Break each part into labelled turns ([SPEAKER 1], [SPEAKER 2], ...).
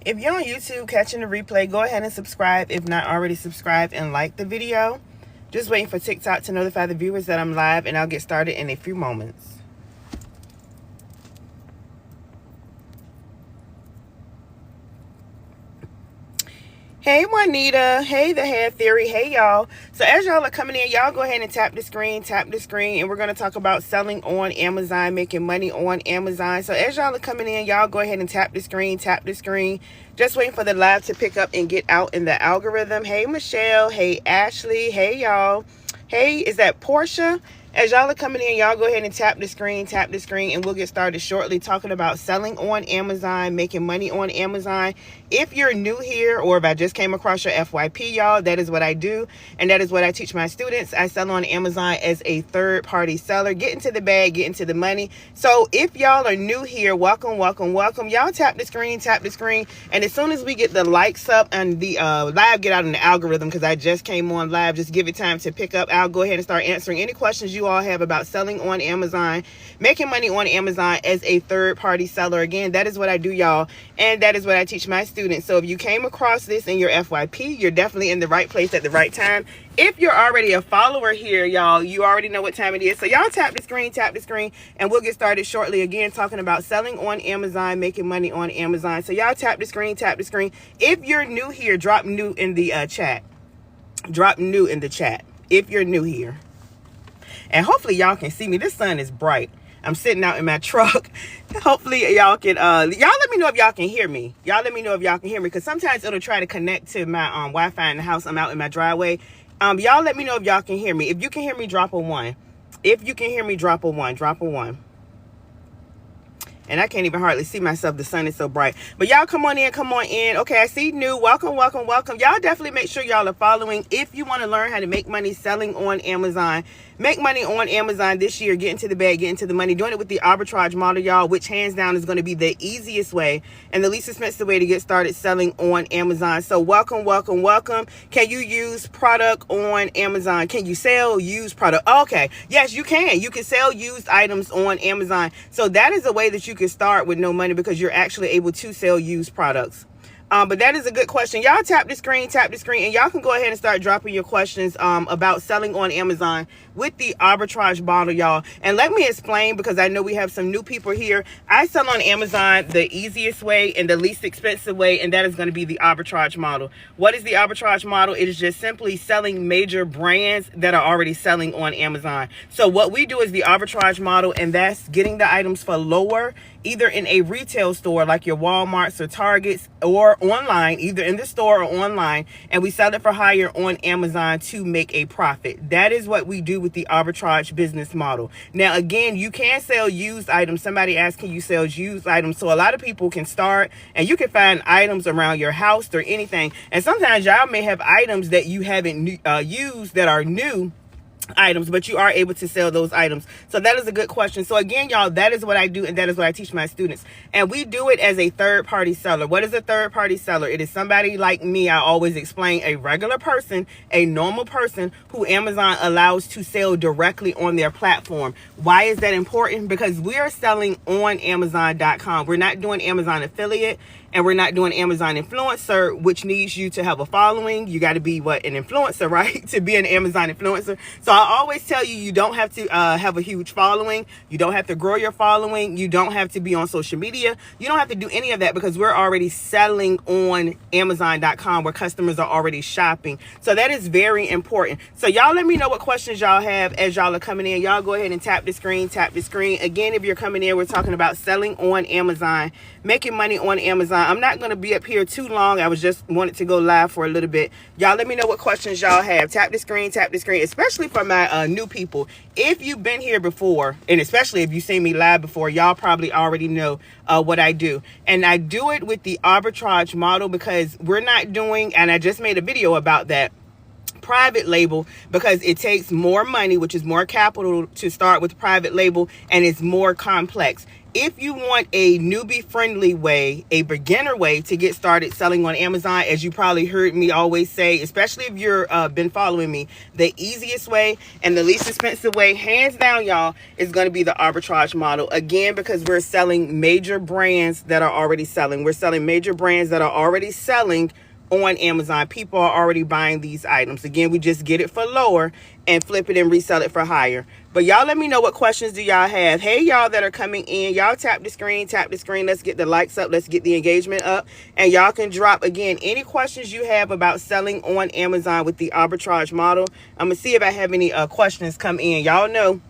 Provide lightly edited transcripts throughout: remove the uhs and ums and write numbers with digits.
[SPEAKER 1] If you're on YouTube catching the replay, go ahead and subscribe if not already subscribed, and like the video. Just waiting for TikTok to notify the viewers that I'm live, and I'll get started in a few moments. Hey Juanita, hey the Hair Theory, hey y'all. So as y'all are coming in, y'all go ahead and tap the screen, and we're going to talk about selling on Amazon, making money on Amazon. So as y'all are coming in, y'all go ahead and tap the screen. Just waiting for the live to pick up and get out in the algorithm. Hey Michelle, hey Ashley, hey y'all. Hey, is that Portia? As y'all are coming in, y'all go ahead and tap the screen, and we'll get started shortly talking about selling on Amazon, making money on Amazon. If you're new here, or if I just came across your FYP, y'all, that is what I do, and that is what I teach my students. I sell on Amazon as a third-party seller. Get into the bag, get into the money. So if y'all are new here, welcome. Y'all tap the screen, and as soon as we get the likes up and the live get out in the algorithm, because I just came on live, just give it time to pick up. I'll go ahead and start answering any questions you all have about selling on Amazon, making money on Amazon as a third-party seller. Again, that is what I do, y'all, and that is what I teach my students. So if you came across this in your FYP, you're definitely in the right place at the right time. If you're already a follower here, y'all, you already know what time it is. So y'all tap the screen, and we'll get started shortly. Again, talking about selling on Amazon, making money on Amazon. So y'all tap the screen. If you're new here, drop new in the chat. Drop new in the chat if you're new here. And hopefully y'all can see me. This sun is bright. I'm sitting out in my truck. Hopefully y'all can, y'all let me know if y'all can hear me. Because sometimes it'll try to connect to my Wi-Fi in the house. I'm out in my driveway. Y'all let me know if y'all can hear me. If you can hear me, drop a 1. If you can hear me, drop a 1. And I can't even hardly see myself. The sun is so bright. But y'all come on in. Okay, I see new. Welcome. Y'all definitely make sure y'all are following. If you want to learn how to make money selling on Amazon, make money on Amazon this year, get into the bag, get into the money, doing it with the arbitrage model, y'all, which hands down is going to be the easiest way and the least expensive way to get started selling on Amazon. So welcome. Can you use product on Amazon? Can you sell used product? Okay, yes, you can. You can sell used items on Amazon. So that is a way that you can start with no money, because you're actually able to sell used products. But that is a good question. Y'all tap the screen, and y'all can go ahead and start dropping your questions about selling on Amazon with the arbitrage model, y'all. And let me explain, because I know we have some new people here. I sell on Amazon the easiest way and the least expensive way, and that is going to be the arbitrage model. What is the arbitrage model? It is just simply selling major brands that are already selling on Amazon. So what we do is the arbitrage model, and that's getting the items for lower, either in a retail store like your Walmarts or Targets, or online, either in the store or online, and we sell it for higher on Amazon to make a profit. That is what we do with the arbitrage business model. Now, again, you can sell used items. Somebody asked, can you sell used items? So a lot of people can start, and you can find items around your house or anything. And sometimes y'all may have items that you haven't used that are new items, but you are able to sell those items. So that is a good question. So again, y'all, that is what I do, and that is what I teach my students. And we do it as a third-party seller. What is a third-party seller? It is somebody like me. I always explain, a regular person, a normal person who Amazon allows to sell directly on their platform. Why is that important? Because we are selling on Amazon.com. We're not doing Amazon affiliate, and we're not doing Amazon influencer, which needs you to have a following. You got to be an influencer, right? To be an Amazon influencer. So I always tell you, you don't have to have a huge following. You don't have to grow your following. You don't have to be on social media. You don't have to do any of that, because we're already selling on Amazon.com, where customers are already shopping. So that is very important. So y'all let me know what questions y'all have as y'all are coming in. Y'all go ahead and tap the screen. Again, if you're coming in, we're talking about selling on Amazon, making money on Amazon. I'm not going to be up here too long. I was just wanted to go live for a little bit. Y'all let me know what questions y'all have. Tap the screen, especially for my new people. If you've been here before, and especially if you've seen me live before, y'all probably already know what I do. And I do it with the arbitrage model, because we're not doing, and I just made a video about that, private label because it takes more money, which is more capital to start with private label, and it's more complex. If you want a newbie friendly way, a beginner way to get started selling on Amazon, as you probably heard me always say, especially if you're been following me, the easiest way and the least expensive way, hands down, y'all, is going to be the arbitrage model. Again, because we're selling major brands that are already selling. We're selling major brands that are already selling on Amazon. People are already buying these items. Again, we just get it for lower and flip it and resell it for higher. But y'all let me know, what questions do y'all have? Hey, y'all that are coming in, y'all tap the screen. Let's get the likes up. Let's get the engagement up. And y'all can drop, again, any questions you have about selling on Amazon with the arbitrage model. I'm going to see if I have any questions come in. Y'all know,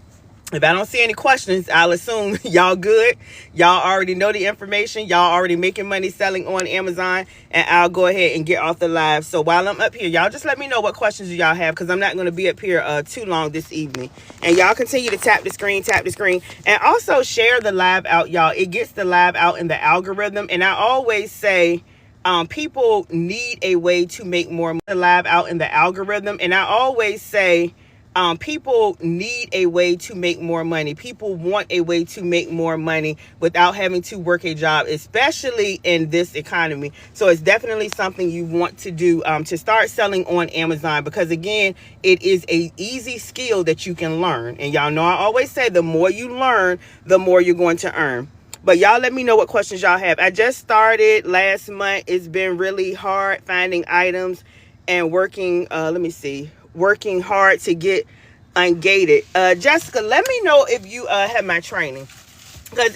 [SPEAKER 1] if I don't see any questions, I'll assume y'all good. Y'all already know the information. Y'all already making money selling on Amazon. And I'll go ahead and get off the live. So while I'm up here, y'all just let me know what questions y'all have, because I'm not going to be up here too long this evening. And y'all continue to tap the screen. And also share the live out, y'all. It gets the live out in the algorithm. And I always say, people need a way to make more money live out in the algorithm. And I always say, people need a way to make more money. People want a way to make more money without having to work a job, especially in this economy. So it's definitely something you want to do, to start selling on Amazon, because again, it is a easy skill that you can learn. And y'all know I always say, the more you learn, the more you're going to earn. But y'all let me know what questions y'all have. I just started last month. It's been really hard finding items and working hard to get ungated. Jessica, let me know if you have my training, because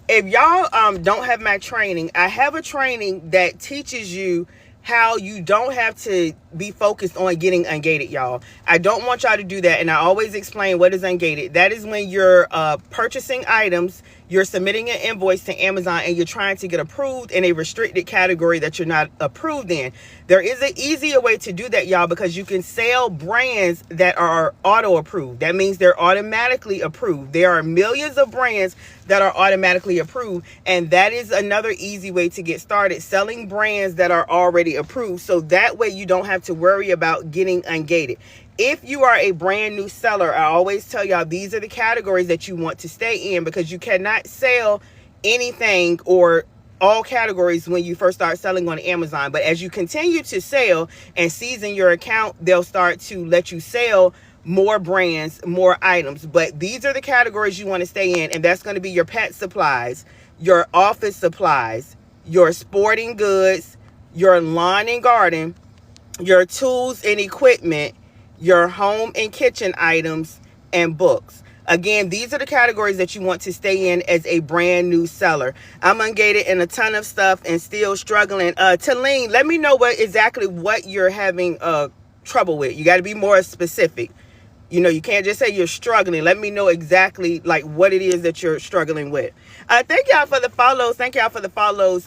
[SPEAKER 1] if y'all don't have my training, I have a training that teaches you how you don't have to be focused on getting ungated, y'all. I don't want y'all to do that. And I always explain what is ungated. That is when you're purchasing items, you're submitting an invoice to Amazon, and you're trying to get approved in a restricted category that you're not approved in. There is an easier way to do that, y'all, because you can sell brands that are auto approved. That means they're automatically approved. There are millions of brands that are automatically approved, and that is another easy way to get started, selling brands that are already approved. So that way you don't have to worry about getting ungated. If you are a brand new seller, I always tell y'all, these are the categories that you want to stay in, because you cannot sell anything or all categories when you first start selling on Amazon. But as you continue to sell and season your account, they'll start to let you sell more brands, more items. But these are the categories you want to stay in, and that's going to be your pet supplies, your office supplies, your sporting goods, your lawn and garden, your tools and equipment, your home and kitchen items, and books. Again, these are the categories that you want to stay in as a brand new seller. I'm ungated in a ton of stuff and still struggling. Talene, let me know exactly what you're having trouble with. You got to be more specific. You know, you can't just say you're struggling. Let me know exactly like what it is that you're struggling with. Thank y'all for the follows.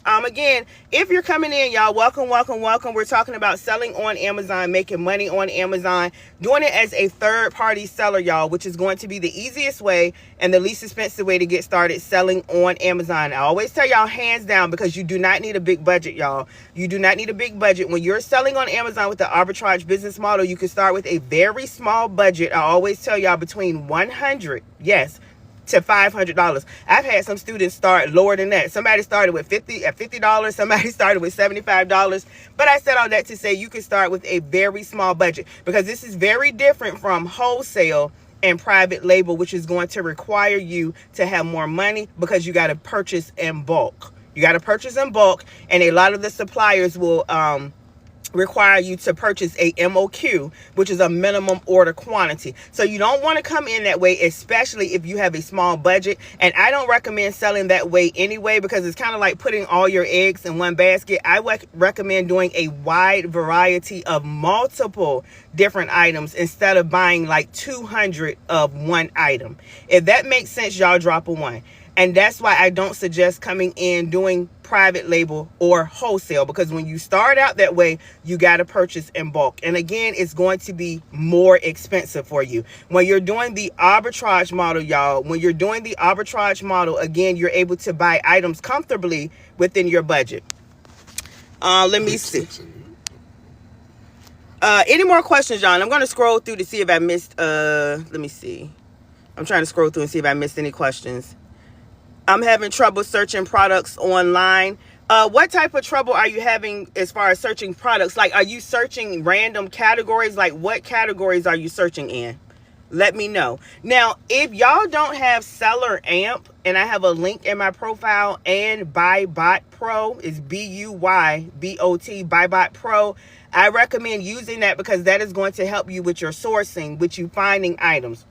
[SPEAKER 1] Again, if you're coming in, y'all, welcome. We're talking about selling on Amazon, making money on Amazon, doing it as a third-party seller, y'all, which is going to be the easiest way and the least expensive way to get started selling on Amazon. I always tell y'all, hands down, because you do not need a big budget, y'all. You do not need a big budget. When you're selling on Amazon with the arbitrage business model, you can start with a very small budget. I always tell y'all between $100, yes, to $500. I've had some students start lower than that. Somebody started with $50. Somebody started with $75. But I said all that to say you can start with a very small budget, because this is very different from wholesale and private label, which is going to require you to have more money because you got to purchase in bulk. And a lot of the suppliers will require you to purchase a MOQ, which is a minimum order quantity. So you don't want to come in that way, especially if you have a small budget. And I don't recommend selling that way anyway, because it's kind of like putting all your eggs in one basket. I recommend doing a wide variety of multiple different items instead of buying like 200 of one item. If that makes sense, y'all drop a 1. And that's why I don't suggest coming in doing private label or wholesale, because when you start out that way, you got to purchase in bulk. And again, it's going to be more expensive for you. When you're doing the arbitrage model, y'all, again, you're able to buy items comfortably within your budget. Let me see. Any more questions, John? I'm going to scroll through to see if I missed, let me see. I'm trying to scroll through and see if I missed any questions. I'm having trouble searching products online. What type of trouble are you having as far as searching products? Like, are you searching random categories? Like, what categories are you searching in? Let me know. Now, if y'all don't have Seller Amp, and I have a link in my profile, and Buybot Pro, is BUYBOT, Buybot Pro, I recommend using that because that is going to help you with your sourcing, with you finding items.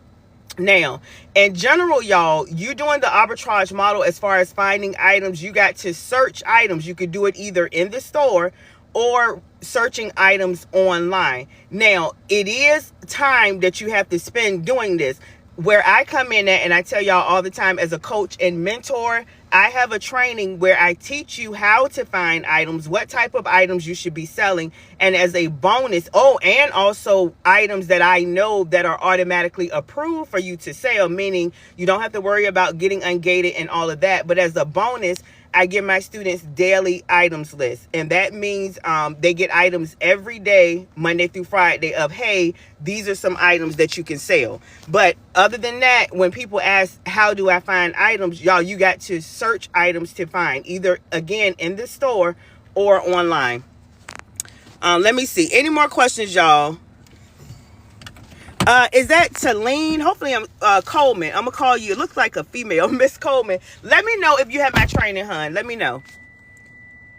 [SPEAKER 1] Now, in general, y'all, you doing the arbitrage model as far as finding items, you got to search items. You could do it either in the store or searching items online. Now, it is time that you have to spend doing this. Where I come in at, and I tell y'all all the time as a coach and mentor, I have a training where I teach you how to find items, what type of items you should be selling, and as a bonus, and also items that I know that are automatically approved for you to sell, meaning you don't have to worry about getting ungated and all of that. But as a bonus, I give my students daily items list, and that means they get items every day, Monday through Friday, of, hey, these are some items that you can sell. But other than that, when people ask, how do I find items, y'all, you got to search items to find, either, again, in the store or online. Let me see. Any more questions, y'all? Is that Talene? Hopefully I'm Coleman. I'm gonna call you. It looks like a female, Miss Coleman. Let me know if you have my training, hon. Let me know.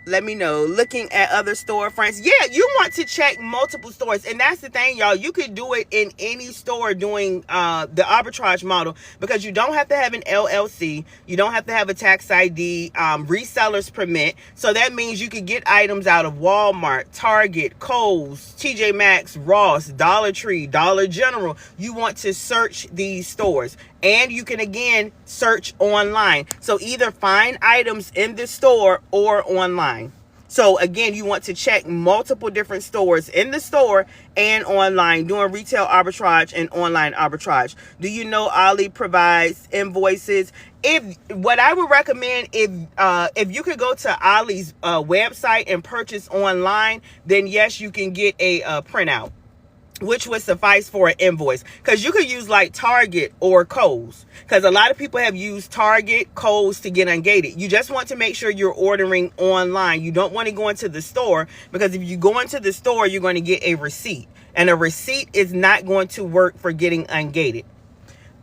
[SPEAKER 1] Let me know. Looking at other storefronts. Yeah, you want to check multiple stores. And that's the thing, y'all. You could do it in any store doing the arbitrage model, because you don't have to have an LLC. You don't have to have a tax ID, reseller's permit. So that means you could get items out of Walmart, Target, Kohl's, TJ Maxx, Ross, Dollar Tree, Dollar General. You want to search these stores. And you can, again, search online. So either find items in the store or online. So again, you want to check multiple different stores in the store and online, doing retail arbitrage and online arbitrage. Do you know Ali provides invoices? What I would recommend, if you could go to Ali's website and purchase online, then yes, you can get a printout, which would suffice for an invoice, because you could use like Target or Kohl's, because a lot of people have used Target, Kohl's to get ungated. You just want to make sure you're ordering online. You don't want to go into the store, because if you go into the store, you're going to get a receipt, and a receipt is not going to work for getting ungated.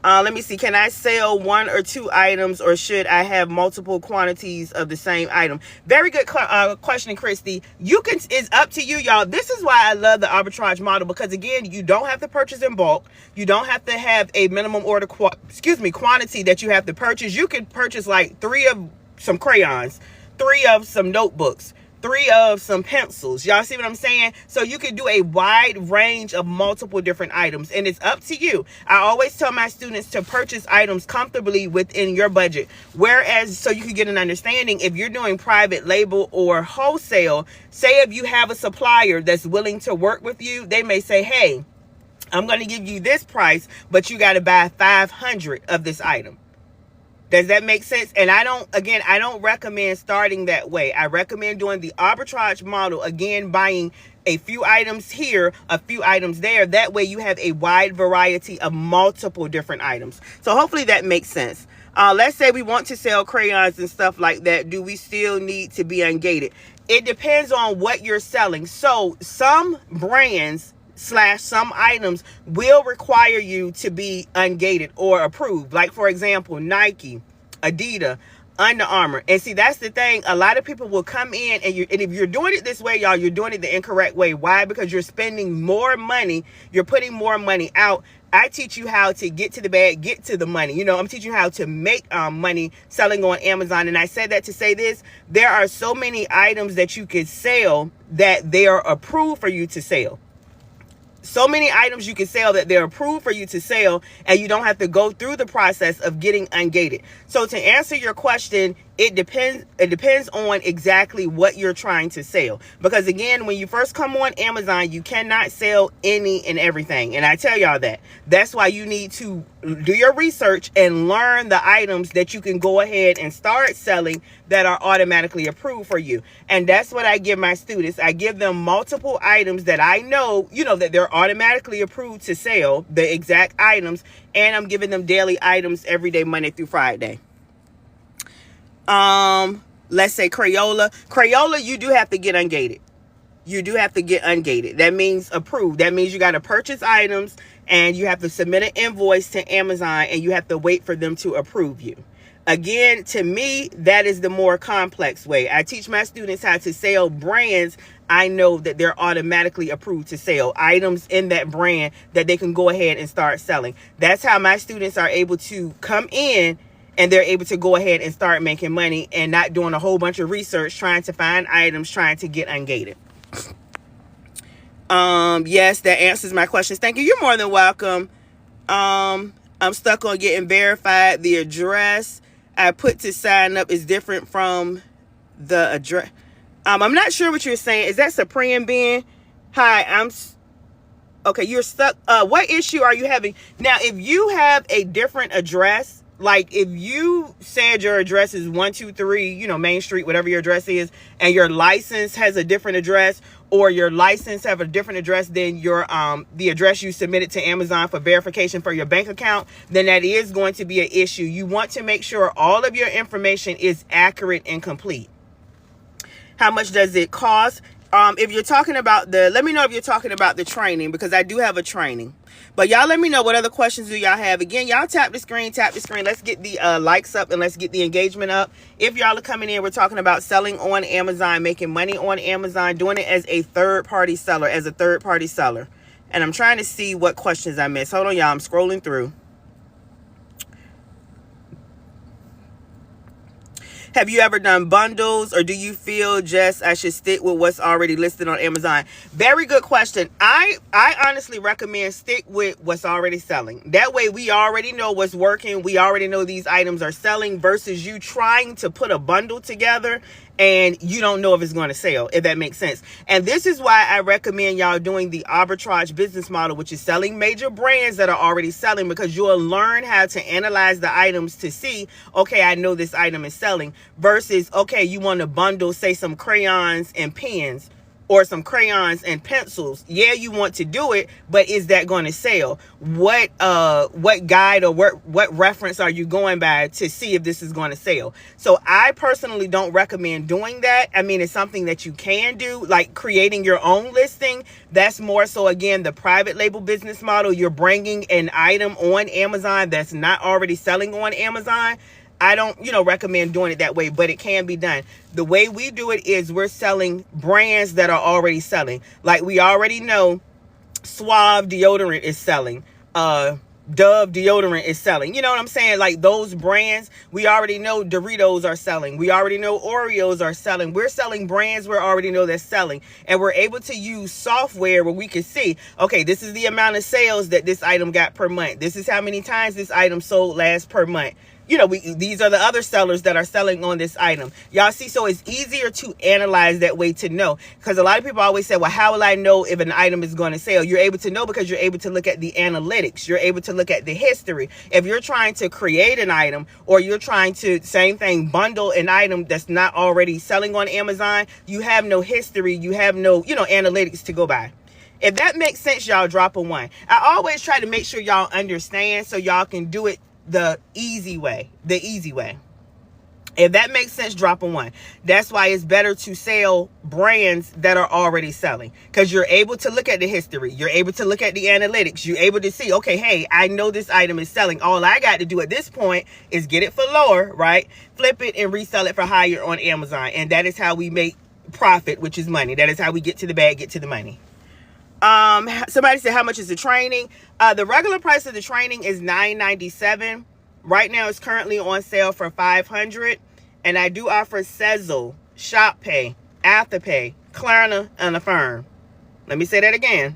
[SPEAKER 1] Let me see. Can I sell one or two items, or should I have multiple quantities of the same item? Very good question, Christy. It's up to you, y'all. This is why I love the arbitrage model, because again, you don't have to purchase in bulk. You don't have to have a minimum order quantity that you have to purchase. You can purchase like 3 of some crayons, 3 of some notebooks, 3 of some pencils. Y'all see what I'm saying? So you can do a wide range of multiple different items, and it's up to you. I always tell my students to purchase items comfortably within your budget. Whereas, so you can get an understanding, if you're doing private label or wholesale, say if you have a supplier that's willing to work with you, they may say, hey, I'm going to give you this price, but you got to buy 500 of this item. Does that make sense? And I don't recommend starting that way. I recommend doing the arbitrage model, again, buying a few items here, a few items there. That way you have a wide variety of multiple different items. So hopefully that makes sense. Let's say we want to sell crayons and stuff like that. Do we still need to be ungated? It depends on what you're selling. So some brands / some items will require you to be ungated or approved. Like, for example, Nike, Adidas, Under Armour. And see, that's the thing. A lot of people will come in, and if you're doing it this way, y'all, you're doing it the incorrect way. Why? Because you're spending more money. You're putting more money out. I teach you how to get to the bag, get to the money. You know, I'm teaching you how to make money selling on Amazon. And I said that to say this: there are so many items that you could sell that they are approved for you to sell. So many items you can sell that they're approved for you to sell, and you don't have to go through the process of getting ungated. So to answer your question, It depends on exactly what you're trying to sell. Because again, when you first come on Amazon, you cannot sell any and everything. And I tell y'all that. That's why you need to do your research and learn the items that you can go ahead and start selling that are automatically approved for you. And that's what I give my students. I give them multiple items that I know, that they're automatically approved to sell, the exact items. And I'm giving them daily items every day, Monday through Friday. Let's say Crayola, you do have to get ungated. You do have to get ungated. That means approved. That means you got to purchase items and you have to submit an invoice to Amazon and you have to wait for them to approve you. Again, to me, that is the more complex way. I teach my students how to sell brands I know that they're automatically approved to sell, items in that brand that they can go ahead and start selling. That's how my students are able to come in and they're able to go ahead and start making money and not doing a whole bunch of research, trying to find items, trying to get ungated. Yes, that answers my questions. Thank you. You're more than welcome. I'm stuck on getting verified. The address I put to sign up is different from the address. I'm not sure what you're saying. Is that Supreme being? Hi, okay, you're stuck. What issue are you having? Now, if you have a different address, like if you said your address is 123, Main Street, whatever your address is, and your license has a different address, or your license have a different address than your the address you submitted to Amazon for verification for your bank account, then that is going to be an issue. You want to make sure all of your information is accurate and complete. How much does it cost? If you're talking about let me know if you're talking about the training, because I do have a training. But y'all let me know what other questions do y'all have. Again, y'all tap the screen. Let's get the likes up and let's get the engagement up. If y'all are coming in, we're talking about selling on Amazon, making money on Amazon, doing it as a third-party seller, And I'm trying to see what questions I missed. Hold on, y'all. I'm scrolling through. Have you ever done bundles, or do you feel just I should stick with what's already listed on Amazon? Very good question. I honestly recommend stick with what's already selling. That way we already know what's working. We already know these items are selling versus you trying to put a bundle together and you don't know if it's going to sell, if that makes sense. And this is why I recommend y'all doing the arbitrage business model, which is selling major brands that are already selling, because you'll learn how to analyze the items to see, okay, I know this item is selling, versus, okay, you want to bundle, say, some crayons and pens, or some crayons and pencils. Yeah, you want to do it, but is that going to sell? What guide or what reference are you going by to see if this is going to sell? So I personally don't recommend doing that. I mean, it's something that you can do, like creating your own listing. That's more so, again, the private label business model. You're bringing an item on Amazon that's not already selling on Amazon. I don't, recommend doing it that way, but it can be done. The way we do it is we're selling brands that are already selling. Like we already know Suave deodorant is selling. Dove deodorant is selling. You know what I'm saying? Like those brands, we already know Doritos are selling. We already know Oreos are selling. We're selling brands we already know they're selling. And we're able to use software where we can see, okay, this is the amount of sales that this item got per month. This is how many times this item sold last per month. These are the other sellers that are selling on this item. Y'all see, so it's easier to analyze that way to know. Because a lot of people always say, well, how will I know if an item is going to sell? You're able to know because you're able to look at the analytics. You're able to look at the history. If you're trying to create an item, or you're trying to, same thing, bundle an item that's not already selling on Amazon, you have no history. You have no, analytics to go by. If that makes sense, y'all drop a 1. I always try to make sure y'all understand so y'all can do it the easy way. If that makes sense, drop a 1. That's why it's better to sell brands that are already selling, because you're able to look at the history. You're able to look at the analytics. You're able to see, okay, hey, I know this item is selling. All I got to do at this point is get it for lower, right? Flip it and resell it for higher on Amazon. And that is how we make profit, which is money. That is how we get to the bag, get to the money. Somebody said, how much is the training? The regular price of the training is $9.97. Right now it's currently on sale for $500. And I do offer Sezzle, Shop Pay, Afterpay, Klarna, and Affirm. Let me say that again.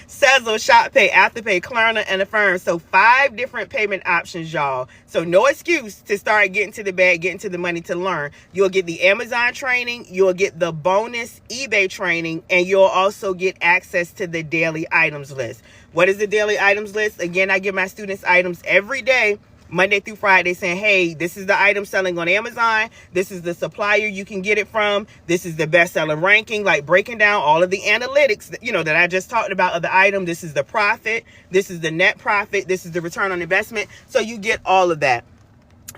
[SPEAKER 1] Sezzle, ShopPay, Afterpay, Klarna, and Affirm. So 5 different payment options, y'all. So no excuse to start getting to the bag, getting to the money to learn. You'll get the Amazon training, you'll get the bonus eBay training, and you'll also get access to the daily items list. What is the daily items list? Again, I give my students items every day, Monday through Friday, saying, hey, this is the item selling on Amazon. This is the supplier you can get it from. This is the bestseller ranking, like breaking down all of the analytics that, that I just talked about of the item. This is the profit. This is the net profit. This is the return on investment. So you get all of that.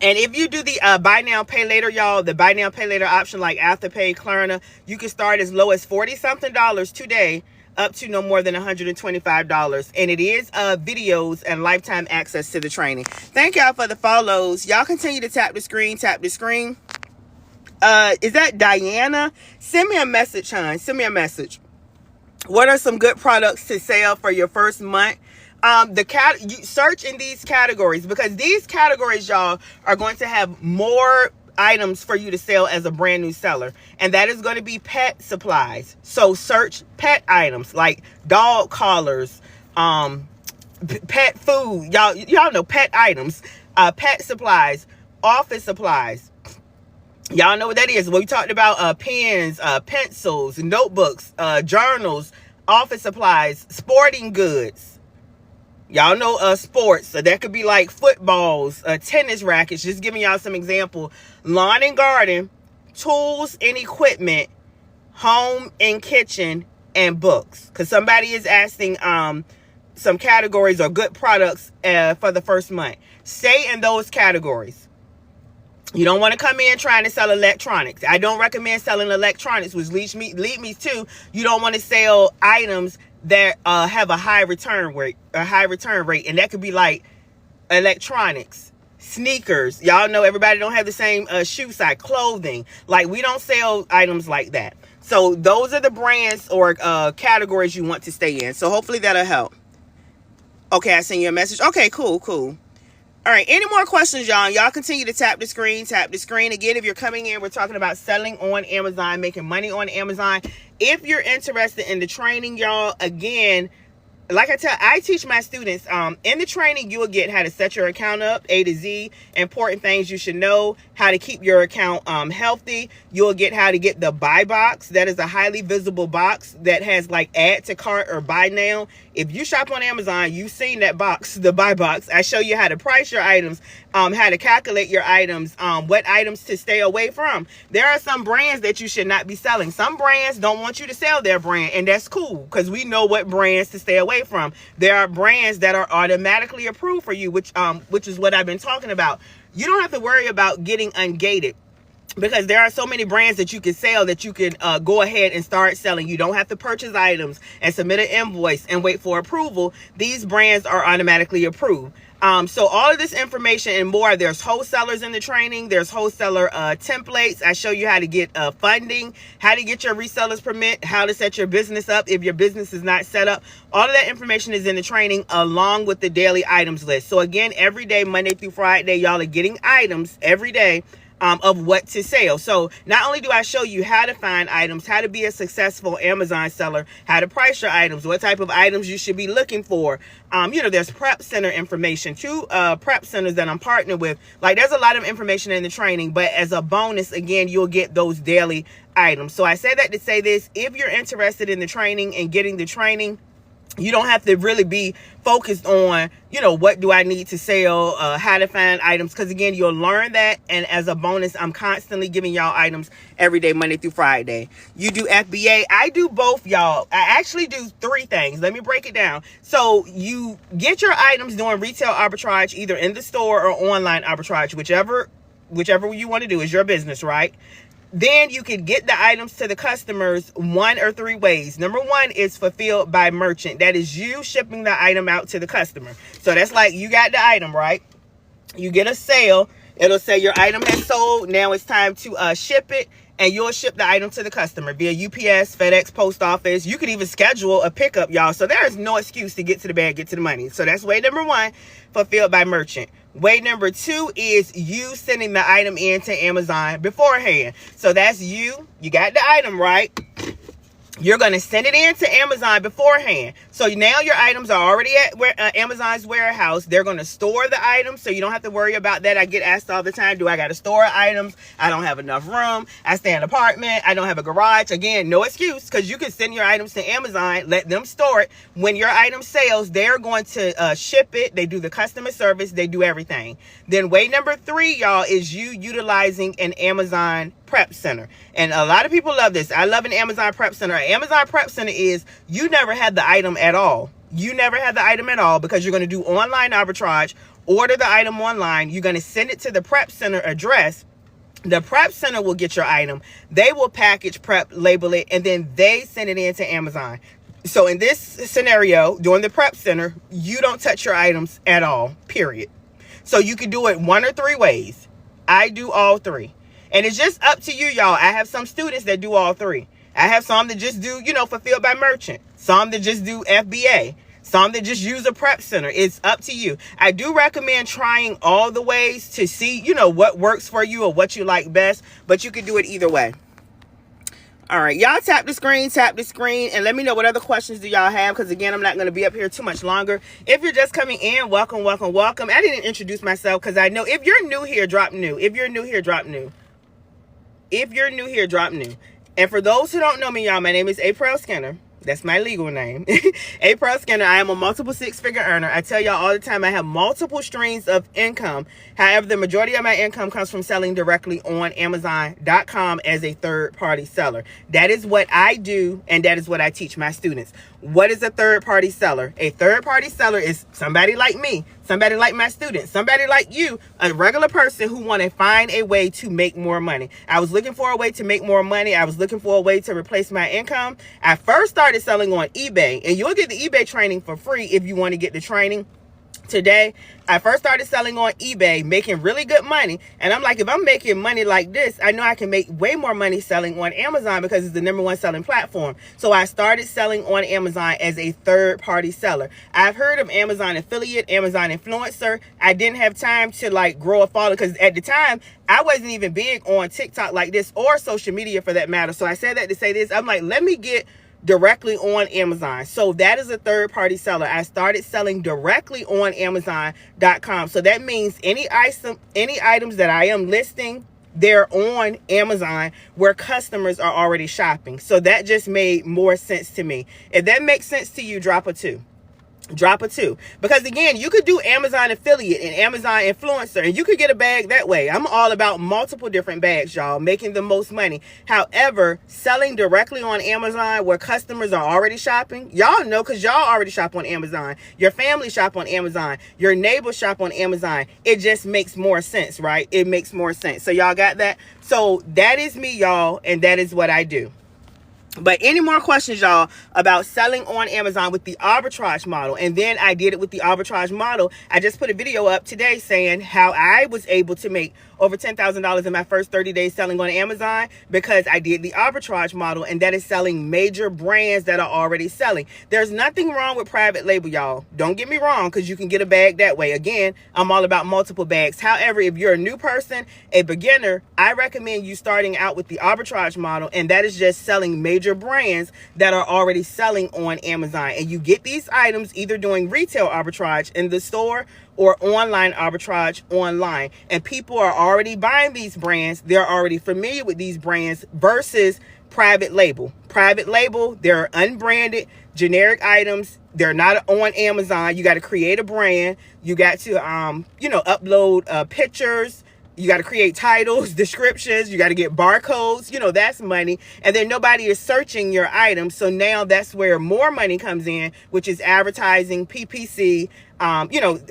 [SPEAKER 1] And if you do the buy now, pay later, y'all, the buy now, pay later option like Afterpay, Klarna, you can start as low as $40-something today, up to no more than $125. And it is videos and lifetime access to the training. Thank y'all for the follows. Y'all continue to tap the screen, tap the screen. Is that Diana? Send me a message, hon. Send me a message. What are some good products to sell for your first month? You search in these categories, because these categories, y'all, are going to have more items for you to sell as a brand new seller, and that is going to be pet supplies. So search pet items like dog collars, pet food, y'all know pet items, pet supplies, office supplies. Y'all know what that is. We talked about pens, pencils, notebooks, journals, office supplies, sporting goods. Y'all know sports, so that could be like footballs, tennis rackets, just giving y'all some example. Lawn and garden, tools and equipment, home and kitchen, and books. Because somebody is asking some categories or good products for the first month. Stay in those categories. You don't want to come in trying to sell electronics. I don't recommend selling electronics, which leads me to you don't want to sell items that have a high return rate, and that could be like electronics, sneakers. Y'all know everybody don't have the same shoe size, clothing. Like, we don't sell items like that. So those are the brands or categories you want to stay in. So hopefully that'll help. Okay, I sent you a message. Okay, cool. All right, any more questions, y'all? Y'all continue to tap the screen, Again, if you're coming in, we're talking about selling on Amazon, making money on Amazon. If you're interested in the training, y'all, again, like I teach my students, in the training, you will get how to set your account up, A to Z, important things you should know, how to keep your account healthy. You'll get how to get the buy box. That is a highly visible box that has like add to cart or buy now. If you shop on Amazon, you've seen that box, the buy box. I show you how to price your items, how to calculate your items, what items to stay away from. There are some brands that you should not be selling. Some brands don't want you to sell their brand, and that's cool, because we know what brands to stay away from. There are brands that are automatically approved for you, which is what I've been talking about. You don't have to worry about getting ungated, because there are so many brands that you can sell that you can go ahead and start selling. You don't have to purchase items and submit an invoice and wait for approval. These brands are automatically approved. So all of this information and more, there's wholesalers in the training. There's wholesaler templates. I show you how to get funding, how to get your reseller's permit, how to set your business up if your business is not set up. All of that information is in the training, along with the daily items list. So again, every day, Monday through Friday, y'all are getting items every day of what to sell. So not only do I show you how to find items, how to be a successful Amazon seller, how to price your items, what type of items you should be looking for. There's prep center information, 2 prep centers that I'm partnered with. Like, there's a lot of information in the training, but as a bonus, again, you'll get those daily items. So I say that to say this: if you're interested in the training and getting the training, you don't have to really be focused on, what do I need to sell, how to find items. Because again, you'll learn that. And as a bonus, I'm constantly giving y'all items every day, Monday through Friday. You do FBA. I do both, y'all. I actually do 3 things. Let me break it down. So you get your items doing retail arbitrage, either in the store or online arbitrage, whichever you want to do is your business, right? Then you can get the items to the customers 1 or 3 ways. Number 1 is fulfilled by merchant. That is you shipping the item out to the customer. So that's like, you got the item, right? You get a sale. It'll say your item has sold. Now it's time to ship it. And you'll ship the item to the customer via UPS, FedEx, post office. You could even schedule a pickup, y'all. So there is no excuse to get to the bag, get to the money. So that's way number 1, fulfilled by merchant. Way number 2 is you sending the item in to Amazon beforehand. So that's you got the item, right? you're going to send it in to Amazon beforehand. So now your items are already at Amazon's warehouse. They're going to store the items, so you don't have to worry about that. I get asked all the time, do I got to store items? I don't have enough room. I stay in an apartment. I don't have a garage. Again, no excuse, because you can send your items to Amazon, let them store it. When your item sells, they're going to ship it. They do the customer service. They do everything. Then way number 3, y'all, is you utilizing an Amazon prep center. And a lot of people love this. I love an Amazon prep center. An Amazon prep center is you never had the item at all. You never had the item at all, because you're going to do online arbitrage, order the item online. You're going to send it to the prep center address. The prep center will get your item. They will package, prep, label it, and then they send it in to Amazon. So in this scenario, during the prep center, you don't touch your items at all, period. So you can do it 1 or 3 ways. I do all 3. And it's just up to you, y'all. I have some students that do all 3. I have some that just do, fulfilled by merchant. Some that just do FBA. Some that just use a prep center. It's up to you. I do recommend trying all the ways to see, what works for you or what you like best. But you can do it either way. All right, y'all tap the screen, and let me know what other questions do y'all have, because again, I'm not going to be up here too much longer. If you're just coming in, welcome. I didn't introduce myself, because I know if you're new here, drop new. If you're new here, drop new. And for those who don't know me, y'all, my name is Aprell Skinner. That's my legal name. Aprell Skinner. I am a multiple 6-figure earner. I tell y'all all the time I have multiple streams of income. However, the majority of my income comes from selling directly on Amazon.com as a third-party seller. That is what I do, and that is what I teach my students. What is a third-party seller? A third-party seller is somebody like me, somebody like my students, somebody like you, a regular person who want to find a way to make more money. I was looking for a way to make more money. I was looking for a way to replace my income. I first started selling on eBay, and you'll get the eBay training for free if you want to get the training. Today, I first started selling on eBay, making really good money. And I'm like, if I'm making money like this, I know I can make way more money selling on Amazon, because it's the #1 selling platform. So I started selling on Amazon as a third-party seller. I've heard of Amazon affiliate, Amazon influencer. I didn't have time to grow a following, because at the time, I wasn't even big on TikTok like this, or social media for that matter. So I said that to say this. I'm like, let me get directly on Amazon. So that is a third-party seller. I started selling directly on Amazon.com. So that means any items that I am listing, they're on Amazon where customers are already shopping. So that just made more sense to me. If that makes sense to you, drop a 2. Because again, you could do Amazon affiliate and Amazon influencer, and you could get a bag that way. I'm all about multiple different bags, y'all, making the most money. However, selling directly on Amazon where customers are already shopping, y'all know, because y'all already shop on Amazon. Your family shop on Amazon. Your neighbors shop on Amazon. It just makes more sense, right? It makes more sense. So y'all got that? So that is me, y'all, and that is what I do. But any more questions, y'all, about selling on Amazon with the arbitrage model? And then I did it with the arbitrage model. I just put a video up today saying how I was able to make over $10,000 in my first 30 days selling on Amazon, because I did the arbitrage model, and that is selling major brands that are already selling. There's nothing wrong with private label, y'all. Don't get me wrong, because you can get a bag that way. Again, I'm all about multiple bags. However, if you're a new person, a beginner, I recommend you starting out with the arbitrage model, and that is just selling major brands that are already selling on Amazon. And you get these items either doing retail arbitrage in the store or online arbitrage online. And people are already buying these brands. They're already familiar with these brands versus private label. Private label, they're unbranded, generic items. They're not on Amazon. You got to create a brand. You got to, upload pictures. You got to create titles, descriptions. You got to get barcodes. That's money. And then nobody is searching your items. So now that's where more money comes in, which is advertising, PPC,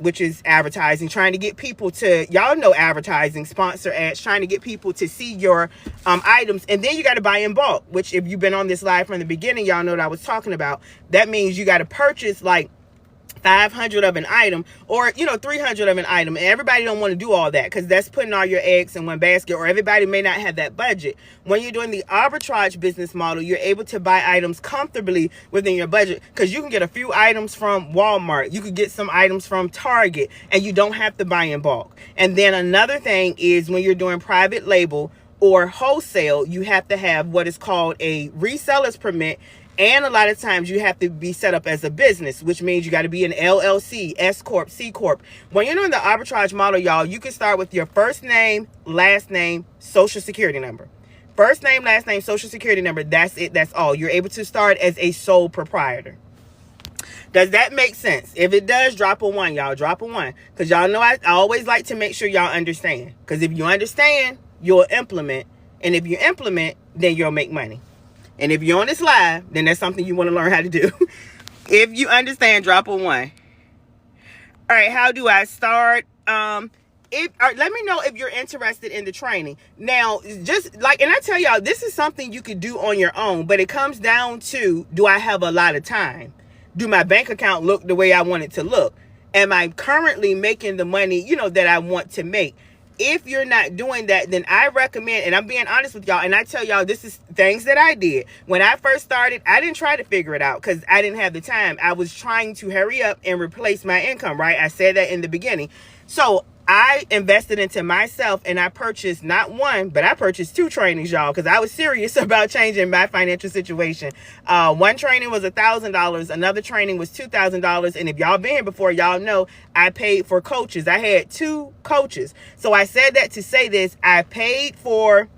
[SPEAKER 1] which is advertising, trying to get people to, y'all know advertising, sponsor ads, trying to get people to see your items. And then you got to buy in bulk, which if you've been on this live from the beginning, y'all know what I was talking about. That means you got to purchase 500 of an item, or 300 of an item, and everybody don't want to do all that, because that's putting all your eggs in one basket, or everybody may not have that budget. When you're doing the arbitrage business model, you're able to buy items comfortably within your budget, because you can get a few items from Walmart, you could get some items from Target, and you don't have to buy in bulk. And then another thing is when you're doing private label or wholesale, you have to have what is called a reseller's permit. And a lot of times you have to be set up as a business, which means you got to be an LLC, S Corp, C Corp. When you're doing the arbitrage model, y'all, you can start with your first name, last name, social security number. First name, last name, social security number. That's it. That's all. You're able to start as a sole proprietor. Does that make sense? If it does, drop a 1, y'all. Drop a 1. Because y'all know I always like to make sure y'all understand. Because if you understand, you'll implement. And if you implement, then you'll make money. And if you're on this live, then that's something you want to learn how to do. If you understand, drop a 1. All right, how do I start? Let me know if you're interested in the training. Now, just like, and I tell y'all, this is something you could do on your own, but it comes down to, do I have a lot of time? Do my bank account look the way I want it to look? Am I currently making the money, that I want to make? If you're not doing that, then I recommend, and I'm being honest with y'all, and I tell y'all, this is things that I did. When I first started, I didn't try to figure it out because I didn't have the time. I was trying to hurry up and replace my income, right? I said that in the beginning. So I invested into myself, and I purchased not 1, but I purchased 2 trainings, y'all, because I was serious about changing my financial situation. One training was $1,000. Another training was $2,000. And if y'all been here before, y'all know I paid for coaches. I had 2 coaches. So I said that to say this. I paid for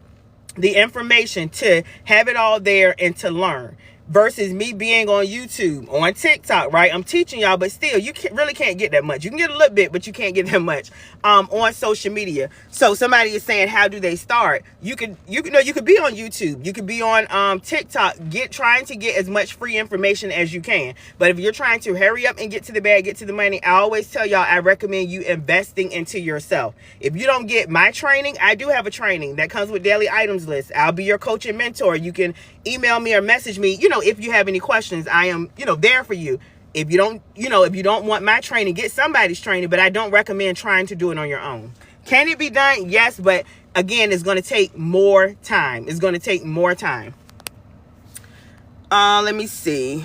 [SPEAKER 1] the information to have it all there and to learn. Versus me being on YouTube, on TikTok, right? I'm teaching y'all, but still, you really can't get that much. You can get a little bit, but you can't get that much on social media. So somebody is saying, how do they start? You could be on YouTube. You could be on TikTok, trying to get as much free information as you can. But if you're trying to hurry up and get to the bag, get to the money, I always tell y'all, I recommend you investing into yourself. If you don't get my training, I do have a training that comes with daily items list. I'll be your coach and mentor. You can email me or message me, if you have any questions. I am, there for you. If you don't want my training, get somebody's training, but I don't recommend trying to do it on your own. Can it be done? Yes, but again, it's going to take more time. It's going to take more time. Let me see.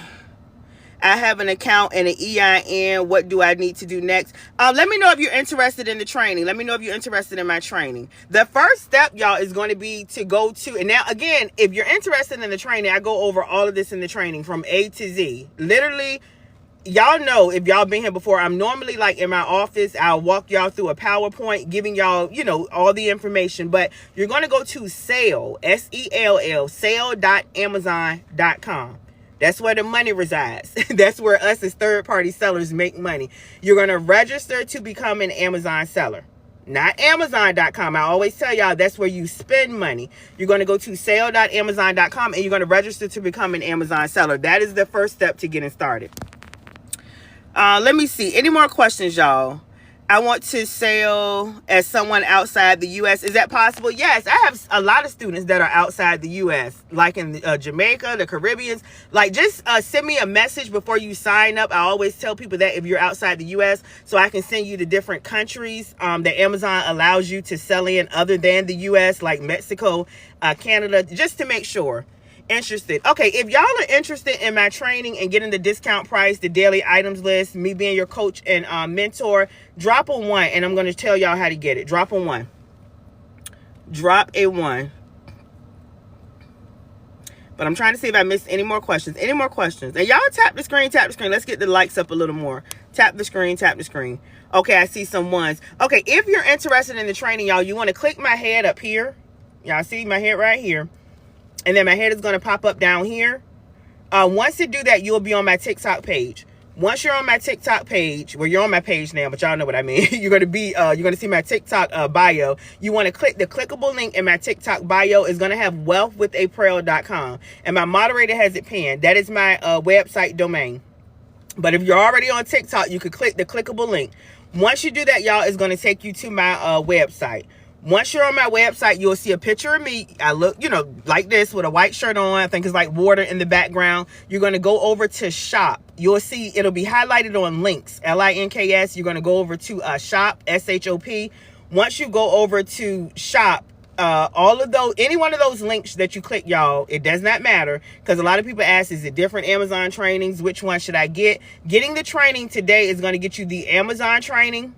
[SPEAKER 1] I have an account and an EIN. What do I need to do next? Let me know if you're interested in the training. Let me know if you're interested in my training. The first step, y'all, is going to be to go to, and now again, if you're interested in the training, I go over all of this in the training from A to Z. Literally, y'all know, if y'all been here before, I'm normally like in my office. I'll walk y'all through a PowerPoint, giving y'all, all the information. But you're going to go to sell, S-E-L-L, sell.amazon.com. That's where the money resides. That's where us as third-party sellers make money. You're going to register to become an Amazon seller. Not Amazon.com. I always tell y'all that's where you spend money. You're going to go to sale.amazon.com and you're going to register to become an Amazon seller. That is the first step to getting started. Let me see. Any more questions, y'all? I want to sell as someone outside the U.S. Is that possible? Yes, I have a lot of students that are outside the U.S., like in Jamaica, the Caribbean. Like, just send me a message before you sign up. I always tell people that if you're outside the U.S., so I can send you the different countries that Amazon allows you to sell in other than the U.S., like Mexico, Canada, just to make sure. Interested. Okay, if y'all are interested in my training and getting the discount price, the daily items list, me being your coach and mentor, drop a 1 and I'm going to tell y'all how to get it. Drop a 1. Drop a 1. But I'm trying to see if I missed any more questions. Any more questions? And y'all tap the screen, tap the screen. Let's get the likes up a little more. Tap the screen, tap the screen. Okay, I see some ones. Okay, if you're interested in the training, y'all, you want to click my head up here. Y'all see my head right here. And then my head is going to pop up down here. Once you do that, you'll be on my TikTok page. Once you're on my TikTok page, well, you're on my page now, but y'all know what I mean. You're going to see my TikTok bio. You want to click the clickable link in my TikTok bio. Is going to have wealthwithaprell.com. And my moderator has it pinned. That is my website domain. But if you're already on TikTok, you could click the clickable link. Once you do that, y'all, it's going to take you to my website. Once you're on my website, you'll see a picture of me. I look, like this with a white shirt on. I think it's like water in the background. You're going to go over to shop. You'll see it'll be highlighted on links, LINKS. You're going to go over to shop, SHOP. Once you go over to shop, all of those, any one of those links that you click, y'all, it does not matter, because a lot of people ask, is it different Amazon trainings? Which one should I get? Getting the training today is going to get you the Amazon training,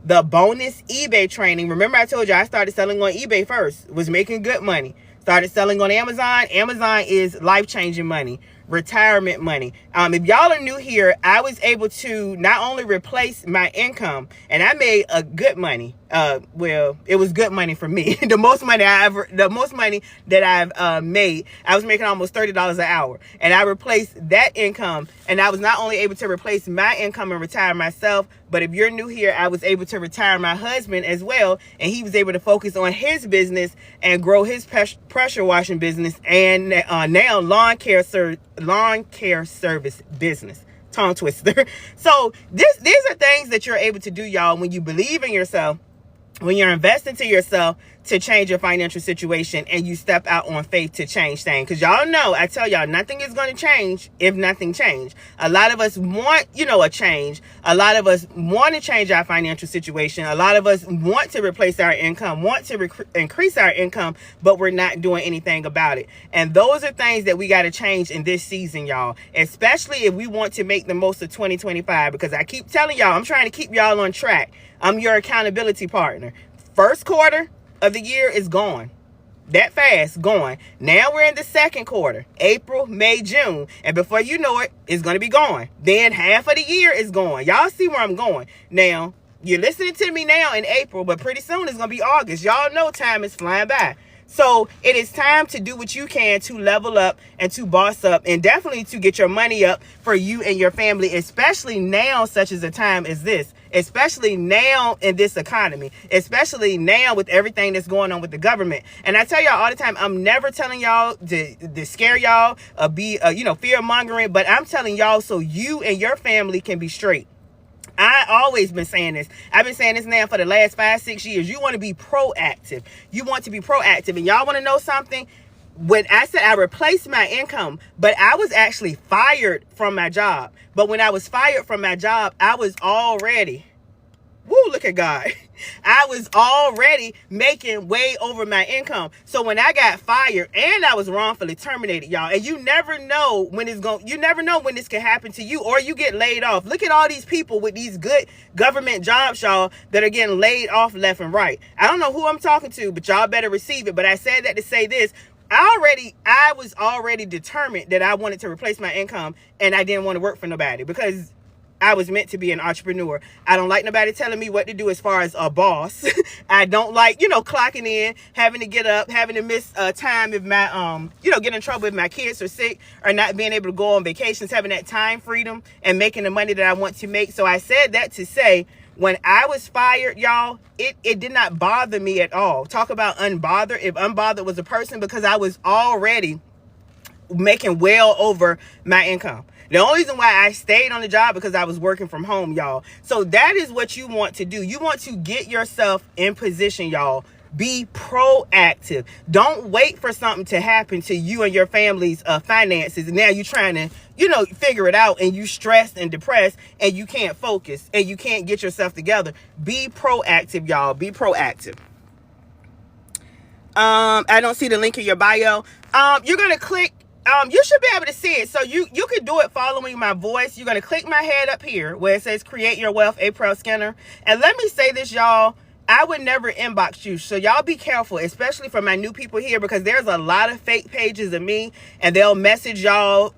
[SPEAKER 1] the bonus eBay training. Remember I told you I started selling on eBay first, was making good money. Started selling on Amazon. Amazon is life-changing money, retirement money. If y'all are new here, I was able to not only replace my income, and I made a good money. Well, it was good money for me. the most money that I've made, I was making almost $30 an hour, and I replaced that income. And I was not only able to replace my income and retire myself, but if you're new here, I was able to retire my husband as well, and he was able to focus on his business and grow his pressure washing business, and now lawn care service business. Tongue twister. So these are things that you're able to do, y'all, when you believe in yourself, when you're investing to yourself to change your financial situation, and you step out on faith to change things. Because y'all know, I tell y'all, nothing is going to change if nothing change. A lot of us want, a change. A lot of us want to change our financial situation. A lot of us want to replace our income, want to increase our income, but we're not doing anything about it. And those are things that we got to change in this season, y'all, especially if we want to make the most of 2025. Because I keep telling y'all, I'm trying to keep y'all on track. I'm your accountability partner. First quarter of the year is gone. That fast, gone. Now we're in the second quarter, April, May, June. And before you know it, it's going to be gone. Then half of the year is gone. Y'all see where I'm going. Now, you're listening to me now in April, but pretty soon it's going to be August. Y'all know time is flying by. So it is time to do what you can to level up and to boss up, and definitely to get your money up for you and your family, especially now, such as a time as this, especially now in this economy, especially now with everything that's going on with the government. And I tell y'all all the time, I'm never telling y'all to scare y'all or be, fear mongering, but I'm telling y'all so you and your family can be straight. I always been saying this. I've been saying this now for the last 5-6 years. You want to be proactive. You want to be proactive. And y'all want to know something? When I said I replaced my income, but I was actually fired from my job. But when I was fired from my job, I was already, look at God. I was already making way over my income. So when I got fired and I was wrongfully terminated, y'all, and you never know when this can happen to you, or you get laid off. Look at all these people with these good government jobs, y'all, that are getting laid off left and right. I don't know who I'm talking to, but y'all better receive it. But I said that to say this. I was already determined that I wanted to replace my income, and I didn't want to work for nobody, because I was meant to be an entrepreneur. I don't like nobody telling me what to do as far as a boss. I don't like, clocking in, having to get up, having to miss time if my, get in trouble if my kids are sick, or not being able to go on vacations, having that time freedom and making the money that I want to make. So I said that to say, when I was fired, y'all, it did not bother me at all. Talk about unbothered. If unbothered was a person, because I was already making well over my income. The only reason why I stayed on the job because I was working from home, y'all. So that is what you want to do. You want to get yourself in position, y'all. Be proactive. Don't wait for something to happen to you and your family's finances. And now you're trying to, figure it out, and you stressed and depressed, and you can't focus, and you can't get yourself together. Be proactive, y'all. Be proactive. I don't see the link in your bio. You're going to click. You should be able to see it. So you could do it following my voice. You're going to click my head up here where it says Create Your Wealth, Aprell Skinner. And let me say this, y'all. I would never inbox you. So y'all be careful, especially for my new people here, because there's a lot of fake pages of me, and they'll message y'all.